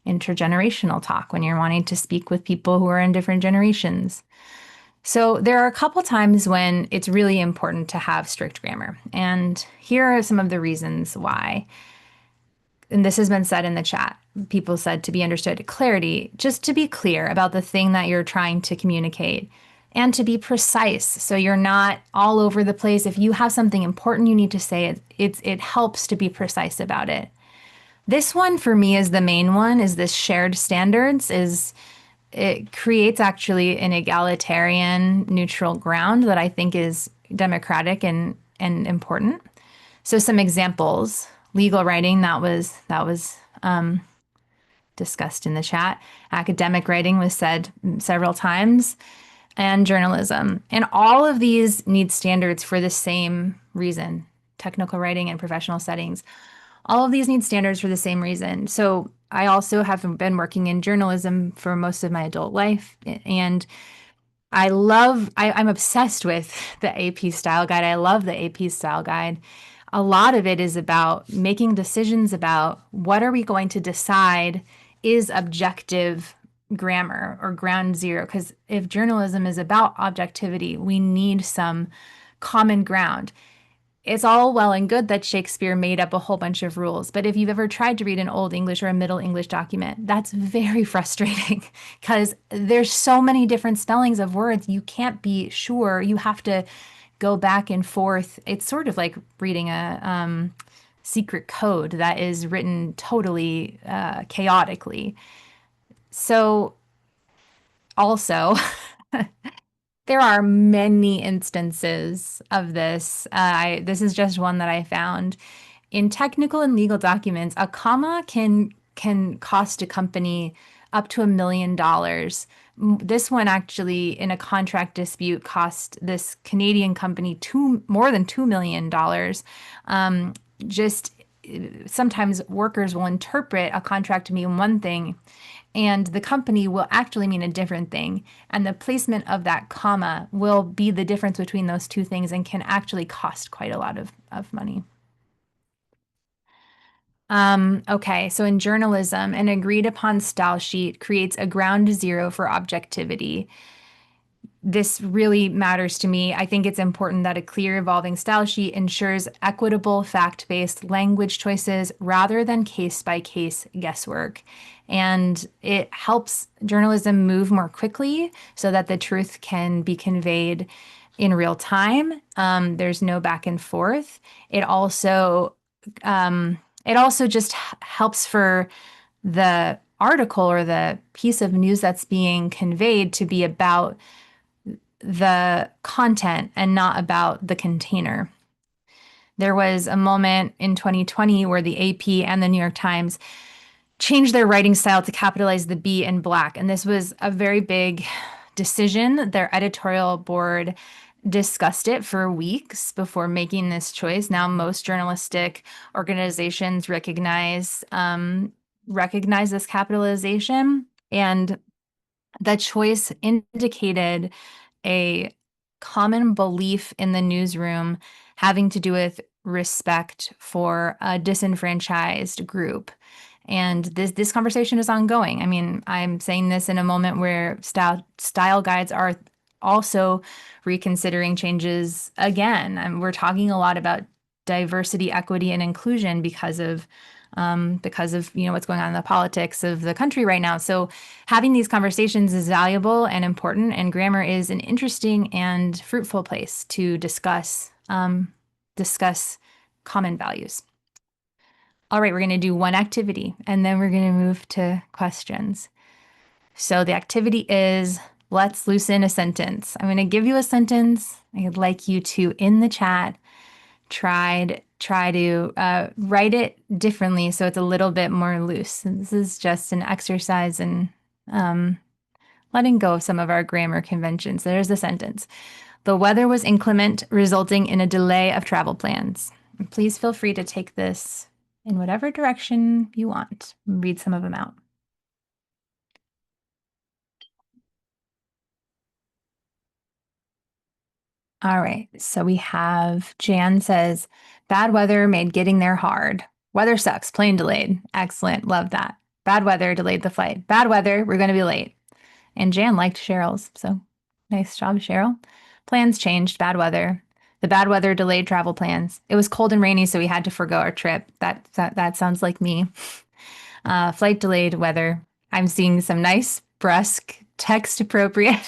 Intergenerational talk when you're wanting to speak with people who are in different generations. So there are a couple times when it's really important to have strict grammar. And here are some of the reasons why. And this has been said in the chat. People said to be understood, clarity, just to be clear about the thing that you're trying to communicate, and to be precise so you're not all over the place. If you have something important you need to say, it helps to be precise about it. This one for me is the main one, is this shared standards. It creates actually an egalitarian neutral ground that I think is democratic and important. So some examples: legal writing, that was discussed in the chat. Academic writing was said several times, and journalism. And all of these need standards for the same reason. Technical writing and professional settings. All of these need standards for the same reason. So I also have been working in journalism for most of my adult life, and I'm obsessed with the AP style guide. I love the AP style guide. A lot of it is about making decisions about what are we going to decide is objective grammar or ground zero. Because if journalism is about objectivity, we need some common ground. It's all well and good that Shakespeare made up a whole bunch of rules, but if you've ever tried to read an Old English or a Middle English document, that's very frustrating because there's so many different spellings of words. You can't be sure. You have to go back and forth. It's sort of like reading a secret code that is written totally chaotically. So also, there are many instances of this. This is just one that I found. In technical and legal documents, a comma can cost a company up to $1 million. This one actually, in a contract dispute, cost this Canadian company more than $2 million. Just sometimes workers will interpret a contract to mean one thing, and the company will actually mean a different thing. And the placement of that comma will be the difference between those two things and can actually cost quite a lot of money. Okay, so in journalism, an agreed upon style sheet creates a ground zero for objectivity. This really matters to me. I think it's important that a clear, evolving style sheet ensures equitable, fact based language choices rather than case by case guesswork. And it helps journalism move more quickly so that the truth can be conveyed in real time. There's no back and forth. It also just helps for the article or the piece of news that's being conveyed to be about the content and not about the container. There was a moment in 2020 where the AP and the New York Times changed their writing style to capitalize the B in black. And this was a very big decision. Their editorial board discussed it for weeks before making this choice. Now, most journalistic organizations recognize this capitalization, and the choice indicated a common belief in the newsroom having to do with respect for a disenfranchised group. And this conversation is ongoing. I mean, I'm saying this in a moment where style guides are also reconsidering changes again. And we're talking a lot about diversity, equity, and inclusion because of what's going on in the politics of the country right now. So having these conversations is valuable and important, and grammar is an interesting and fruitful place to discuss common values. All right, we're going to do one activity and then we're going to move to questions. So the activity is let's loosen a sentence. I'm going to give you a sentence. I'd like you to, in the chat, try to write it differently so it's a little bit more loose. And this is just an exercise in letting go of some of our grammar conventions. There's the sentence. The weather was inclement, resulting in a delay of travel plans. And please feel free to take this in whatever direction you want. Read some of them out. All right, so we have Jan says, bad weather made getting there hard. Weather sucks, plane delayed. Excellent, love that. Bad weather delayed the flight. Bad weather, we're going to be late. And Jan liked Cheryl's, so nice job, Cheryl. Plans changed, bad weather. The bad weather delayed travel plans. It was cold and rainy, so we had to forgo our trip. That sounds like me. Flight delayed, weather. I'm seeing some nice, brusque, text appropriate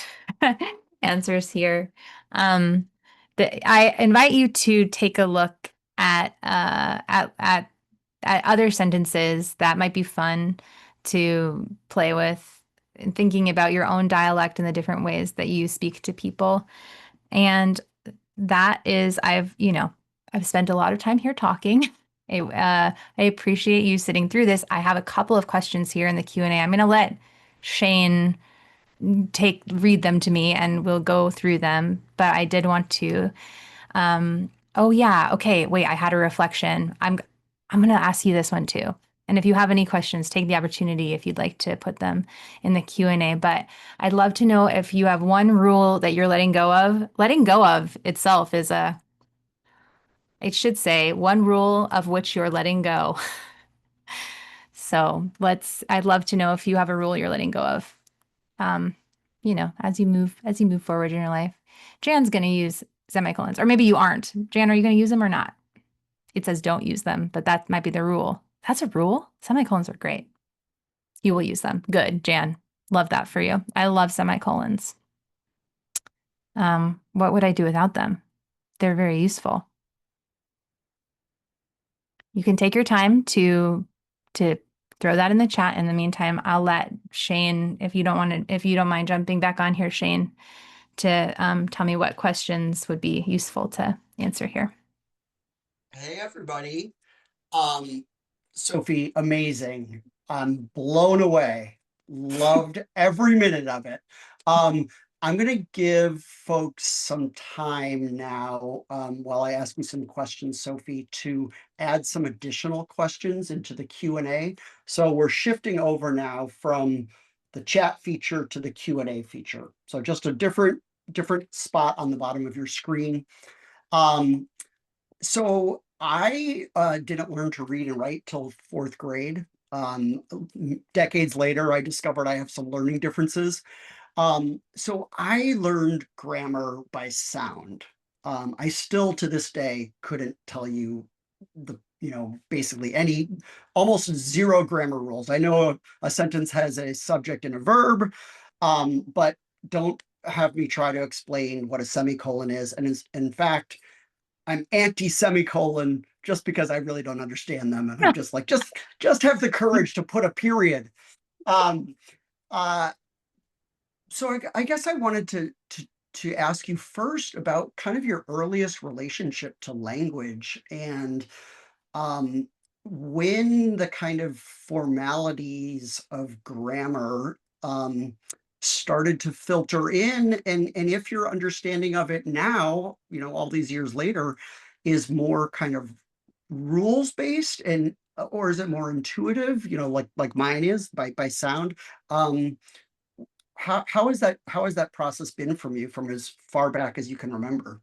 answers here. I invite you to take a look at other sentences that might be fun to play with and thinking about your own dialect and the different ways that you speak to people. And that is, I've spent a lot of time here talking. I appreciate you sitting through this. I have a couple of questions here in the Q&A. I'm going to let Shane read them to me and we'll go through them. But I did want to, oh yeah, okay, wait, I had a reflection. I'm going to ask you this one too. And if you have any questions, take the opportunity if you'd like to put them in the Q&A. But I'd love to know if you have one rule that you're letting go of. Letting go of itself is it should say one rule of which you're letting go. So I'd love to know if you have a rule you're letting go of. As you move forward in your life. Jan's going to use semicolons, or maybe you aren't. Jan, are you going to use them or not? It says don't use them, but that might be the rule. That's a rule. Semicolons are great. You will use them. Good, Jan. Love that for you. I love semicolons. What would I do without them? They're very useful. You can take your time to throw that in the chat. In the meantime, I'll let Shane, if you don't mind jumping back on here, Shane, to tell me what questions would be useful to answer here. Hey, everybody. Sophie, amazing. I'm blown away. Loved every minute of it. I'm going to give folks some time now while I ask you some questions, Sophie, to add some additional questions into the Q&A. So we're shifting over now from the chat feature to the Q&A feature. So just a different spot on the bottom of your screen. So I didn't learn to read and write till fourth grade. Decades later, I discovered I have some learning differences. So I learned grammar by sound. I still to this day couldn't tell you basically almost zero grammar rules. I know a sentence has a subject and a verb, but don't have me try to explain what a semicolon is. And in fact, I'm anti semicolon just because I really don't understand them. And I'm just like, just have the courage to put a period. Um, uh, so I guess I wanted to ask you first about kind of your earliest relationship to language and um, when the kind of formalities of grammar started to filter in, and if your understanding of it now, all these years later, is more kind of rules based and or is it more intuitive, like mine is by sound. Um, how has that process been from you from as far back as you can remember?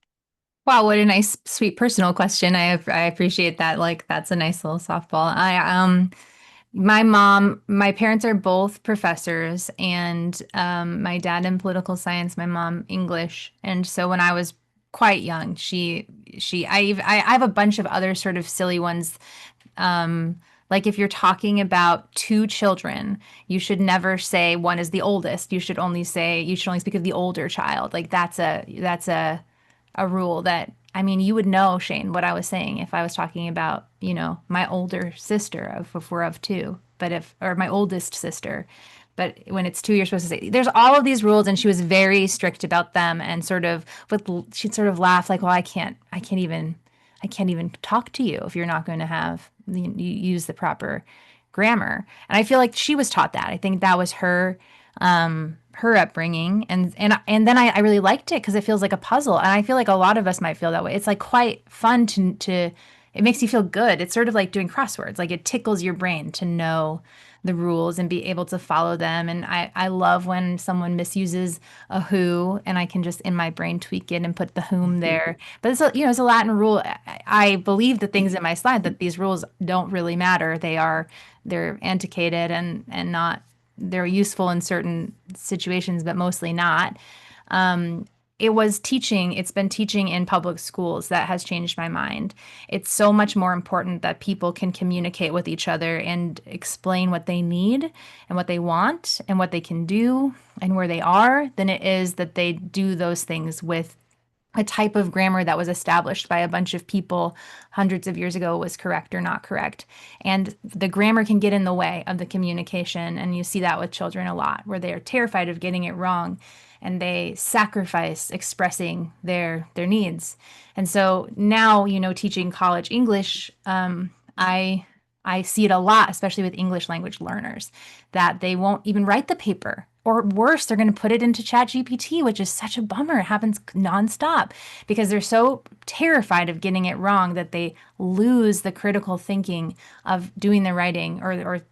Wow, what a nice, sweet personal question. I appreciate that. Like that's a nice little softball. My parents are both professors, and my dad in political science, my mom English. And so when I was quite young, I have a bunch of other sort of silly ones. Like if you're talking about two children, you should never say one is the oldest. You should only speak of the older child. Like that's a rule that I mean, you would know, Shane, what I was saying if I was talking about, my older sister of if we're of two, or my oldest sister. But when it's two, you're supposed to say, there's all of these rules, and she was very strict about them and she'd sort of laugh like, well, I can't even talk to you if you're not going to you use the proper grammar. And I feel like she was taught that. I think that was her upbringing, and then I really liked it because it feels like a puzzle, and I feel like a lot of us might feel that way. It's like quite fun to it makes you feel good. It's sort of like doing crosswords. Like it tickles your brain to know the rules and be able to follow them. And I love when someone misuses a who, and I can just in my brain tweak it and put the whom there. But it's a Latin rule. I believe the things in my slide that these rules don't really matter. They're antiquated and not they're useful in certain situations, but mostly not. It's been teaching in public schools that has changed my mind. It's so much more important that people can communicate with each other and explain what they need and what they want and what they can do and where they are than it is that they do those things with a type of grammar that was established by a bunch of people hundreds of years ago was correct or not correct. And the grammar can get in the way of the communication. And you see that with children a lot, where they are terrified of getting it wrong and they sacrifice expressing their needs. And so now, teaching college English, I see it a lot, especially with English language learners, that they won't even write the paper. Or worse, they're going to put it into ChatGPT, which is such a bummer. It happens nonstop because they're so terrified of getting it wrong that they lose the critical thinking of doing the writing or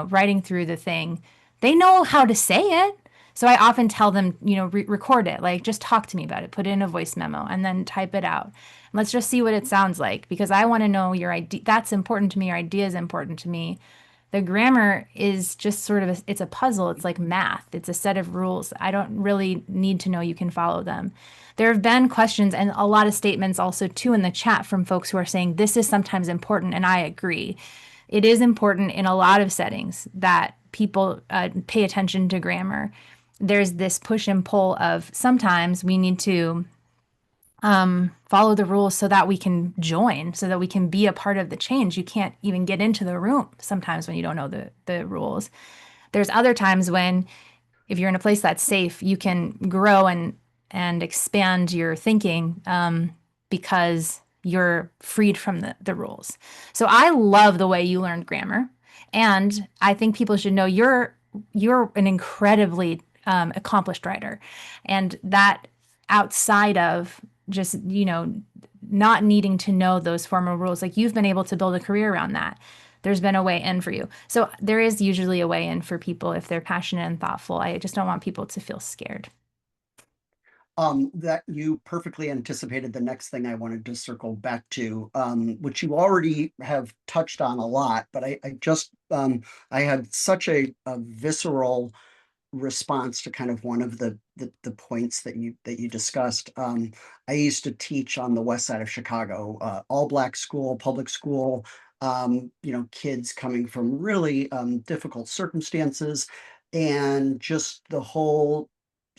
writing through the thing. They know how to say it. So I often tell them, record it, like just talk to me about it, put it in a voice memo and then type it out. Let's just see what it sounds like because I want to know your idea. That's important to me. Your idea is important to me. The grammar is just sort of it's a puzzle. It's like math. It's a set of rules. I don't really need to know you can follow them. There have been questions and a lot of statements also too in the chat from folks who are saying this is sometimes important, and I agree. It is important in a lot of settings that people pay attention to grammar. There's this push and pull of sometimes we need to follow the rules so that we can join, so that we can be a part of the change. You can't even get into the room sometimes when you don't know the rules. There's other times when, if you're in a place that's safe, you can grow and expand your thinking because you're freed from the rules. So I love the way you learned grammar, and I think people should know you're an incredibly accomplished writer, and that outside of just not needing to know those formal rules, like you've been able to build a career around that. There's been a way in for you. So there is usually a way in for people if they're passionate and thoughtful. I just don't want people to feel scared. That you perfectly anticipated the next thing I wanted to circle back to, which you already have touched on a lot, but I had such a visceral response to kind of one of the points that you discussed. I used to teach on the west side of Chicago, all black school, public school, kids coming from really difficult circumstances, and just the whole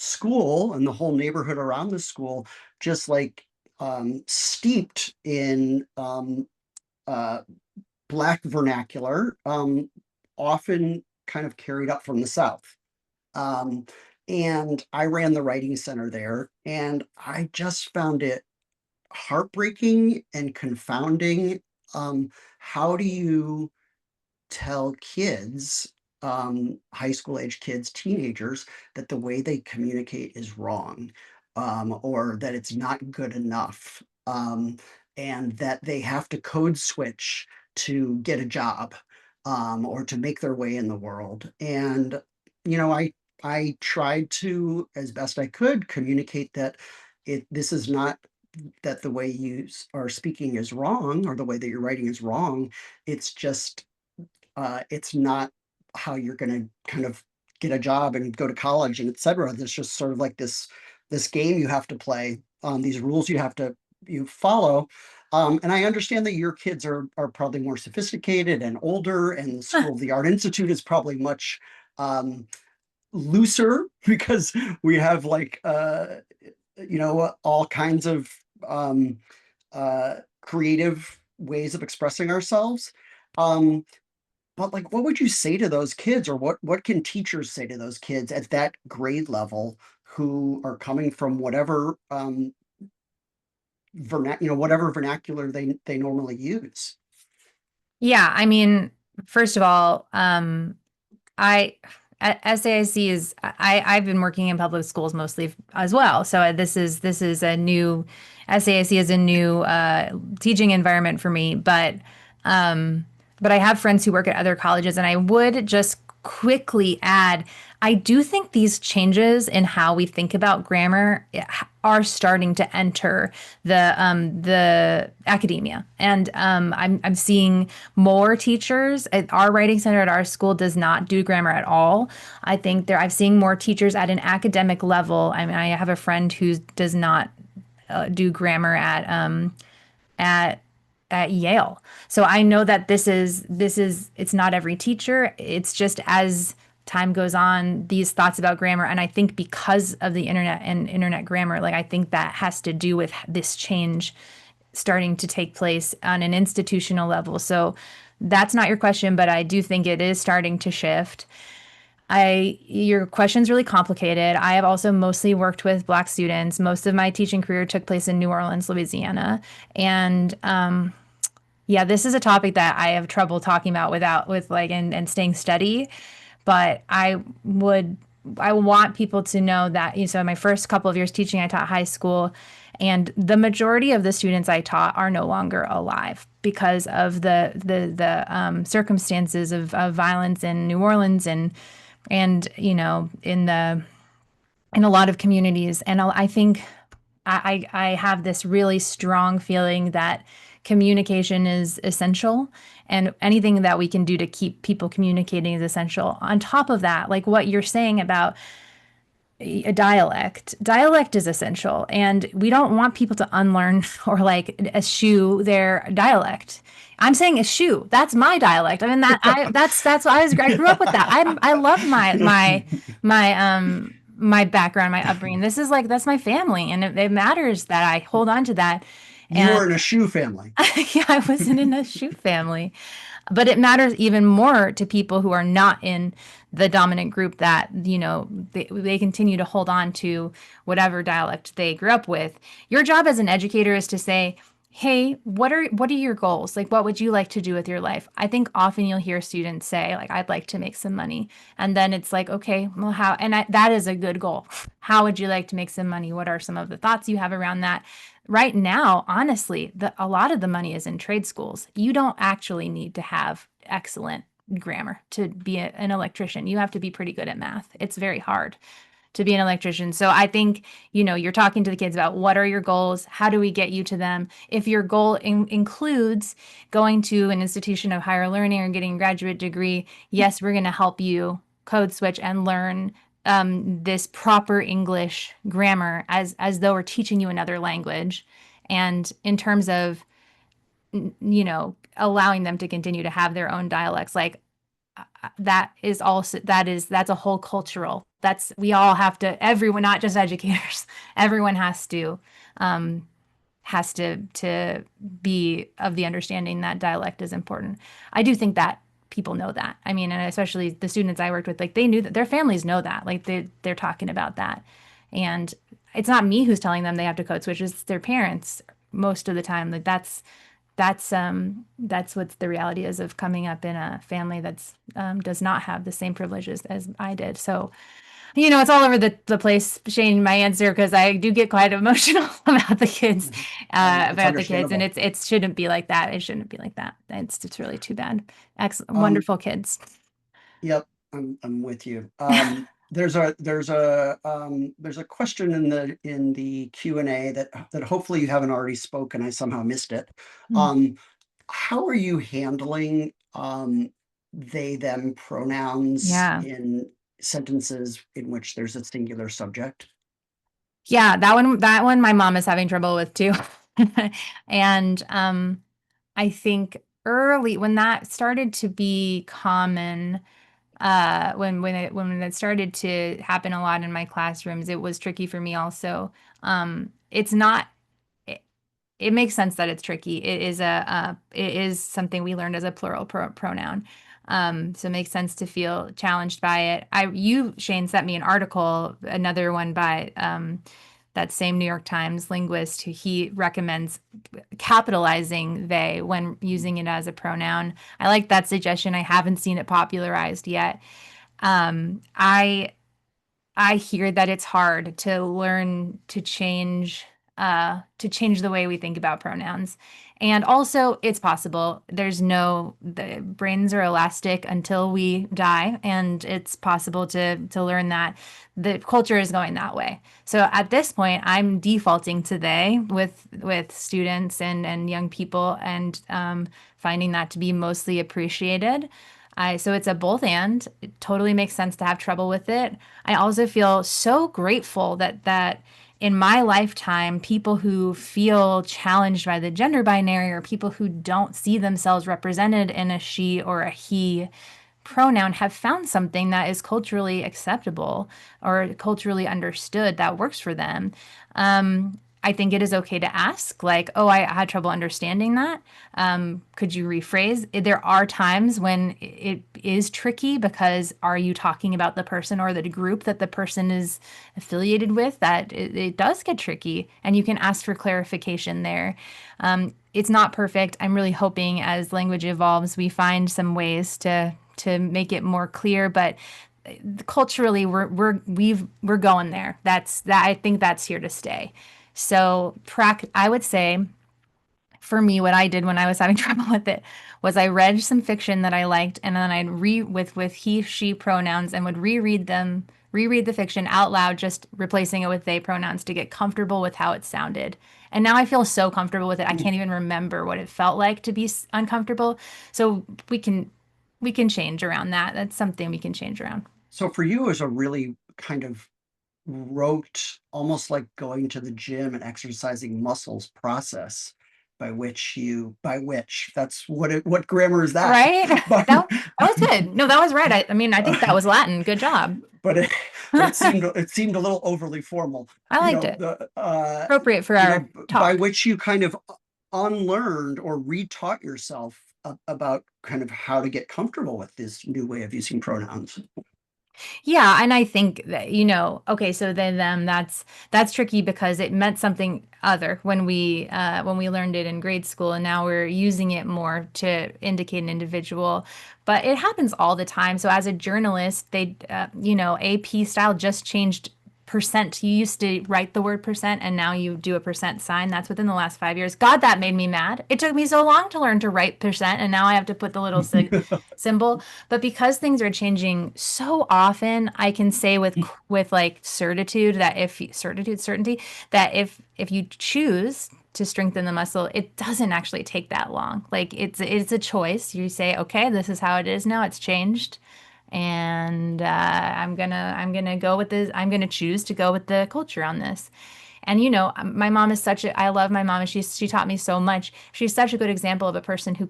school and the whole neighborhood around the school, just like steeped in uh, black vernacular, often kind of carried up from the South. Um, and I ran the writing center there, and I just found it heartbreaking and confounding. How do you tell kids, high school age kids, teenagers, that the way they communicate is wrong, or that it's not good enough, and that they have to code switch to get a job, or to make their way in the world. And I tried to, as best I could, communicate that this is not, that the way you are speaking is wrong, or the way that you're writing is wrong. It's just it's not how you're going to kind of get a job and go to college and etc. There's just sort of like this game you have to play, these rules you follow. And I understand that your kids are probably more sophisticated and older, and the School of the Art Institute is probably much looser because we have like all kinds of creative ways of expressing ourselves. Um, but like, what would you say to those kids, or what can teachers say to those kids at that grade level who are coming from whatever whatever vernacular they normally use? Yeah, I mean, first of all, I SAIC is I've been working in public schools mostly as well. So this is a new SAIC is a new teaching environment for me. But I have friends who work at other colleges, and I would just quickly add, I do think these changes in how we think about grammar are starting to enter the academia, and I'm seeing more teachers. Our writing center at our school does not do grammar at all. I think I'm seeing more teachers at an academic level. I mean, I have a friend who does not do grammar at at Yale. So I know that this is it's not every teacher. It's just as time goes on, these thoughts about grammar, and I think because of the internet and internet grammar, like I think that has to do with this change starting to take place on an institutional level. So that's not your question, but I do think it is starting to shift. Your question's really complicated. I have also mostly worked with Black students. Most of my teaching career took place in New Orleans, Louisiana, and yeah, this is a topic that I have trouble talking about with like and staying steady. But I want people to know that, so my first couple of years teaching, I taught high school, and the majority of the students I taught are no longer alive because of the circumstances of violence in New Orleans and in a lot of communities. And I think I have this really strong feeling that communication is essential, and anything that we can do to keep people communicating is essential. On top of that, like what you're saying about a dialect is essential, and we don't want people to unlearn or like eschew their dialect. I'm saying eschew. That's my dialect. I mean that's I grew up with that. I love my background, my upbringing. This is like that's my family, and it matters that I hold on to that. You And were in a shoe family. yeah, I wasn't in a shoe family. But it matters even more to people who are not in the dominant group, that, they continue to hold on to whatever dialect they grew up with. Your job as an educator is to say, hey, what are your goals? Like, what would you like to do with your life? I think often you'll hear students say, like, I'd like to make some money. And then it's like, okay, well, how? And that is a good goal. How would you like to make some money? What are some of the thoughts you have around that? Right now, honestly, a lot of the money is in trade schools. You don't actually need to have excellent grammar to be an electrician. You have to be pretty good at math. It's very hard to be an electrician. So I think, you're talking to the kids about what are your goals? How do we get you to them? If your goal includes going to an institution of higher learning or getting a graduate degree, yes, we're going to help you code switch and learn this proper English grammar as though we're teaching you another language. And in terms of, allowing them to continue to have their own dialects, like that is also that's a whole cultural, that's we all have to, everyone, not just educators, everyone has to be of the understanding that dialect is important. I do think that people know that. I mean, and especially the students I worked with, like they knew that, their families know that, like they're talking about that. And it's not me who's telling them they have to code switch, it's their parents most of the time. Like that's what the reality is of coming up in a family that's does not have the same privileges as I did. So, it's all over the place, Shane, my answer, because I do get quite emotional about the kids, It's and understandable. it shouldn't be like that. It shouldn't be like that. It's really too bad. Excellent, Um, wonderful kids. yep, I'm with you. There's a question in the Q&A that hopefully you haven't already spoken. I somehow missed it. Mm. Um, how are you handling they them pronouns Yeah. in sentences in which there's a singular subject? Yeah, that one my mom is having trouble with too. And I think early when that started to be common, when it started to happen a lot in my classrooms, it was tricky for me also. It's not it, it makes sense that it's tricky. It is something we learned as a plural pronoun. So it makes sense to feel challenged by it. Shane, sent me an article, another one by that same New York Times linguist who he recommends capitalizing they when using it as a pronoun. I like that suggestion. I haven't seen it popularized yet. Um, I I hear that it's hard to learn to change the way we think about pronouns. And also it's possible. The brains are elastic until we die, and it's possible to learn that the culture is going that way. So at this point, I'm defaulting to they with students and young people, and finding that to be mostly appreciated. So it's a both and. It totally makes sense to have trouble with it. I also feel so grateful that in my lifetime, people who feel challenged by the gender binary, or people who don't see themselves represented in a she or a he pronoun, have found something that is culturally acceptable or culturally understood that works for them. I think it is okay to ask, like, oh, I had trouble understanding that. Could you rephrase? There are times when it is tricky, because are you talking about the person or the group that the person is affiliated with? That it does get tricky, and you can ask for clarification there. It's not perfect. I'm really hoping as language evolves, we find some ways to make it more clear, but culturally we're going there. I think that's here to stay. So I would say for me, what I did when I was having trouble with it was I read some fiction that I liked, and then I'd with he, she pronouns, and would reread the fiction out loud, just replacing it with they pronouns to get comfortable with how it sounded. And now I feel so comfortable with it. I can't even remember what it felt like to be uncomfortable. So we can change around that. That's something we can change around. So for you, is a really kind of almost like going to the gym and exercising muscles process by which that's what grammar is that? Right? But That was good. No, that was right. I mean, I think that was Latin. Good job. but it but I it seemed a little overly formal. liked it. Appropriate for our By talk. which you kind of unlearned or retaught yourself about kind of how to get comfortable with this new way of using pronouns. Yeah, and I think that, okay, so then that's tricky because it meant something other when we learned it in grade school, and now we're using it more to indicate an individual. But it happens all the time. So as a journalist, AP style just changed percent. You used to write the word percent and now you do a percent sign. That's within the last 5 years. God, that made me mad. It took me so long to learn to write percent and now I have to put the little symbol. But because things are changing so often, I can say with like certitude that if certainty that if you choose to strengthen the muscle, it doesn't actually take that long. Like it's a choice. You say, okay, this is how it is now. It's changed and I'm gonna go with this. I'm gonna choose to go with the culture on this. And my mom is such a I love my mom and she taught me so much. She's such a good example of a person who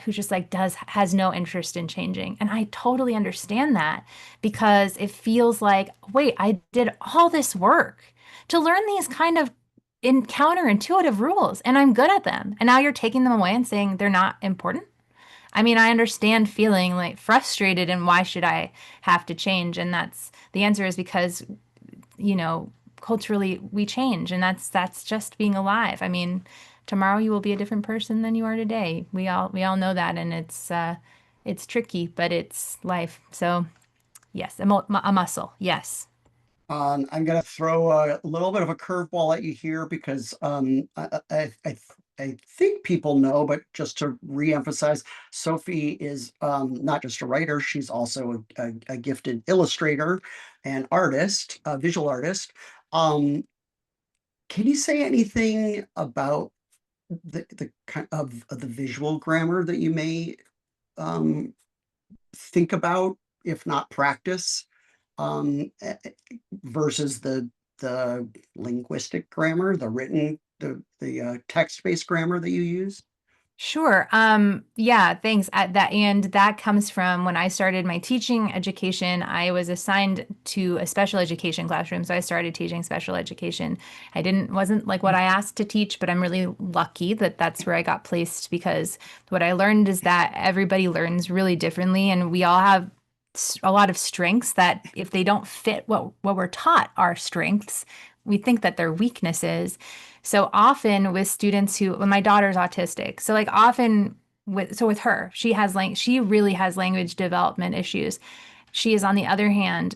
just like has no interest in changing. And I totally understand that because it feels like, wait, I did all this work to learn these kind of counterintuitive rules and I'm good at them. And now you're taking them away and saying they're not important. I mean, I understand feeling like frustrated and why should I have to change? And that's the answer is because, you know, culturally we change and that's just being alive. I mean, tomorrow you will be a different person than you are today. We all know that and it's tricky, but it's life. So, yes, a muscle. Yes. I'm going to throw a little bit of a curveball at you here because I think people know, but just to reemphasize, Sophie is not just a writer, she's also a gifted illustrator and artist, a visual artist. Um, can you say anything about the kind of the visual grammar that you may um, think about, if not practice, um, eh, eh, versus the linguistic grammar, the written, the text-based grammar that you use? Sure. Yeah, thanks. That comes from when I started my teaching education, I was assigned to a special education classroom. So I started teaching special education. I didn't wasn't like what I asked to teach, but I'm really lucky that that's where I got placed because what I learned is that everybody learns really differently and we all have a lot of strengths that if they don't fit what we're taught are strengths, we think that they're weaknesses. So often with students when my daughter's autistic, so like often with her, she really has language development issues. She is on the other hand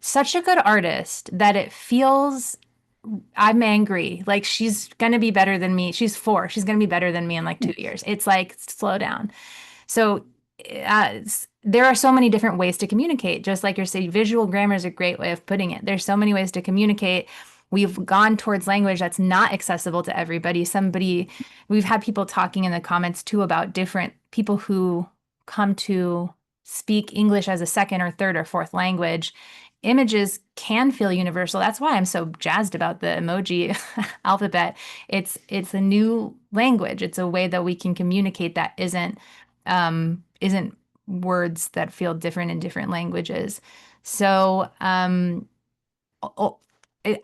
such a good artist that it feels I'm angry. Like she's gonna be better than me. She's 4. She's gonna be better than me in like 2 years. It's like slow down. So there are so many different ways to communicate. Just like you're saying, visual grammar is a great way of putting it. There's so many ways to communicate. We've gone towards language that's not accessible to everybody. We've had people talking in the comments too about different people who come to speak English as a second or third or fourth language. Images can feel universal. That's why I'm so jazzed about the emoji alphabet. It's a new language. It's a way that we can communicate that isn't words that feel different in different languages. So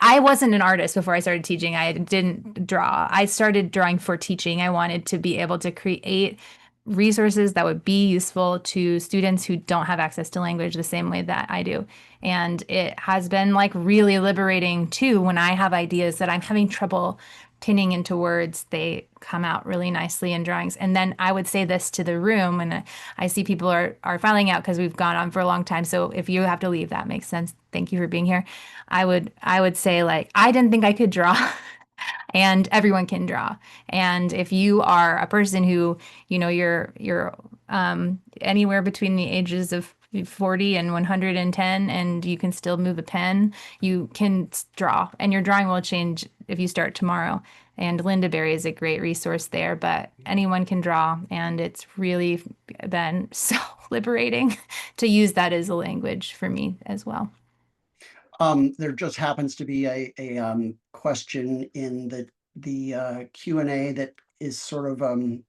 I wasn't an artist before I started teaching. I didn't draw. I started drawing for teaching. I wanted to be able to create resources that would be useful to students who don't have access to language the same way that I do. And it has been like really liberating too when I have ideas that I'm having trouble pinning into words, they come out really nicely in drawings. And then I would say this to the room, and I see people are filing out because we've gone on for a long time. So if you have to leave, that makes sense. Thank you for being here. I would say like I didn't think I could draw. And everyone can draw. And if you are a person who, you're anywhere between the ages of 40 and 110 and you can still move a pen, you can draw and your drawing will change if you start tomorrow. And Linda Berry is a great resource there, but anyone can draw and it's really been so liberating to use that as a language for me as well. There just happens to be a question in the Q&A that is sort of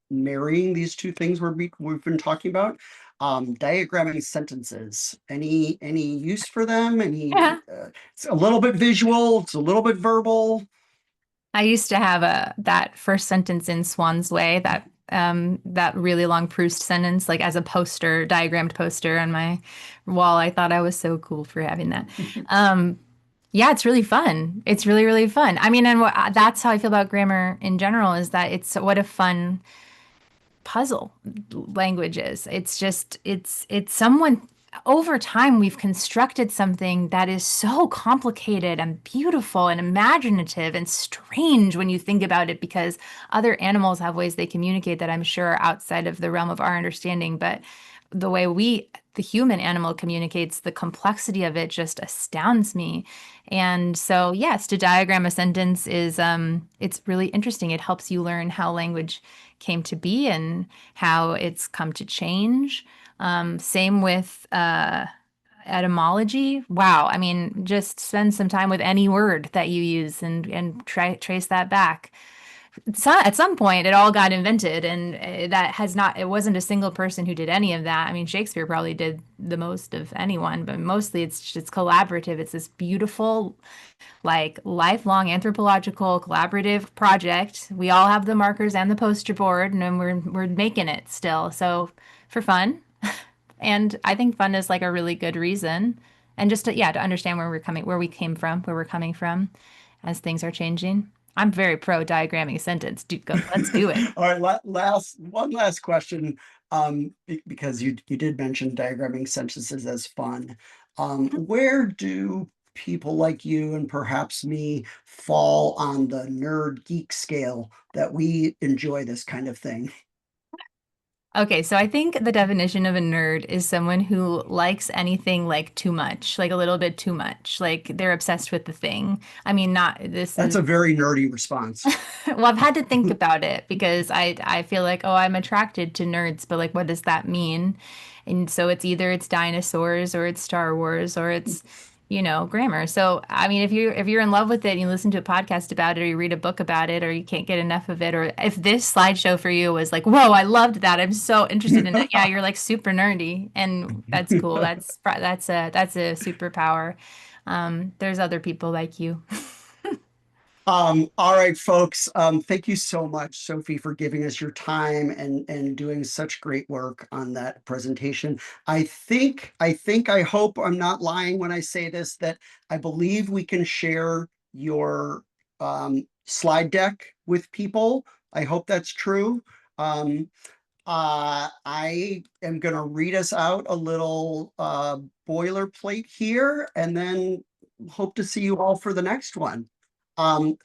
marrying these two things we've been talking about. Diagramming sentences. Any use for them? Yeah. It's a little bit visual, it's a little bit verbal. I used to have that first sentence in Swan's Way, that really long Proust sentence, like as a poster, diagrammed poster on my wall. I thought I was so cool for having that. Yeah, it's really fun. It's really, really fun. I mean, and that's how I feel about grammar in general, is that it's what a fun puzzle language is. It's just it's someone over time, we've constructed something that is so complicated and beautiful and imaginative and strange when you think about it, because other animals have ways they communicate that I'm sure are outside of the realm of our understanding. But the way the human animal communicates, the complexity of it just astounds me. And so, yes, to diagram a sentence is, it's really interesting. It helps you learn how language came to be and how it's come to change. Same with etymology. Wow. I mean, just spend some time with any word that you use and trace that back. So at some point, it all got invented, and that has not, it wasn't a single person who did any of that. I mean, Shakespeare probably did the most of anyone, but mostly it's just collaborative. It's this beautiful, like, lifelong anthropological collaborative project. We all have the markers and the poster board, and then we're making it still. So for fun. And I think fun is like a really good reason. And just to, yeah, to understand where we came from, where we're coming from as things are changing. I'm very pro diagramming a sentence. Let's do it. All right, one last question, because you did mention diagramming sentences as fun. Where do people like you and perhaps me fall on the nerd geek scale that we enjoy this kind of thing? Okay, so I think the definition of a nerd is someone who likes anything like too much, like a little bit too much, like they're obsessed with the thing. I mean, not this That's is a very nerdy response. well, I've had to think about it because I feel like, oh, I'm attracted to nerds, but like what does that mean? And so it's either it's dinosaurs or it's Star Wars or it's, grammar. So I mean, if you're in love with it and you listen to a podcast about it or you read a book about it or you can't get enough of it, or if this slideshow for you was like, whoa, I loved that. I'm so interested in it. Yeah, you're like super nerdy, and that's cool. That's a superpower. There's other people like you. All right, folks. Thank you so much, Sophie, for giving us your time and doing such great work on that presentation. I hope I'm not lying when I say this, that I believe we can share your slide deck with people. I hope that's true. Um, I am going to read us out a little boilerplate here and then hope to see you all for the next one.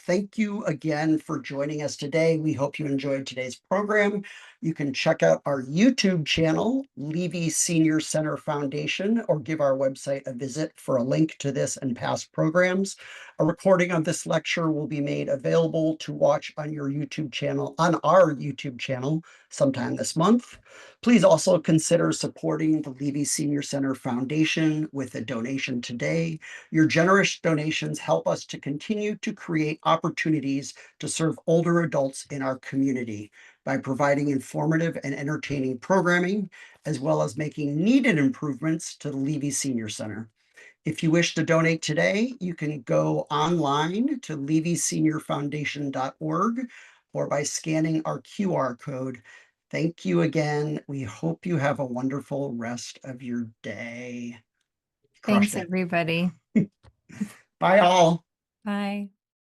Thank you again for joining us today. We hope you enjoyed today's program. You can check out our YouTube channel, Levy Senior Center Foundation, or give our website a visit for a link to this and past programs. A recording of this lecture will be made available to watch on your YouTube channel, on our YouTube channel, sometime this month. Please also consider supporting the Levy Senior Center Foundation with a donation today. Your generous donations help us to continue to create opportunities to serve older adults in our community by providing informative and entertaining programming, as well as making needed improvements to the Levy Senior Center. If you wish to donate today, you can go online to levyseniorfoundation.org or by scanning our QR code. Thank you again. We hope you have a wonderful rest of your day. Crushed Thanks, it. everybody. Bye all. Bye.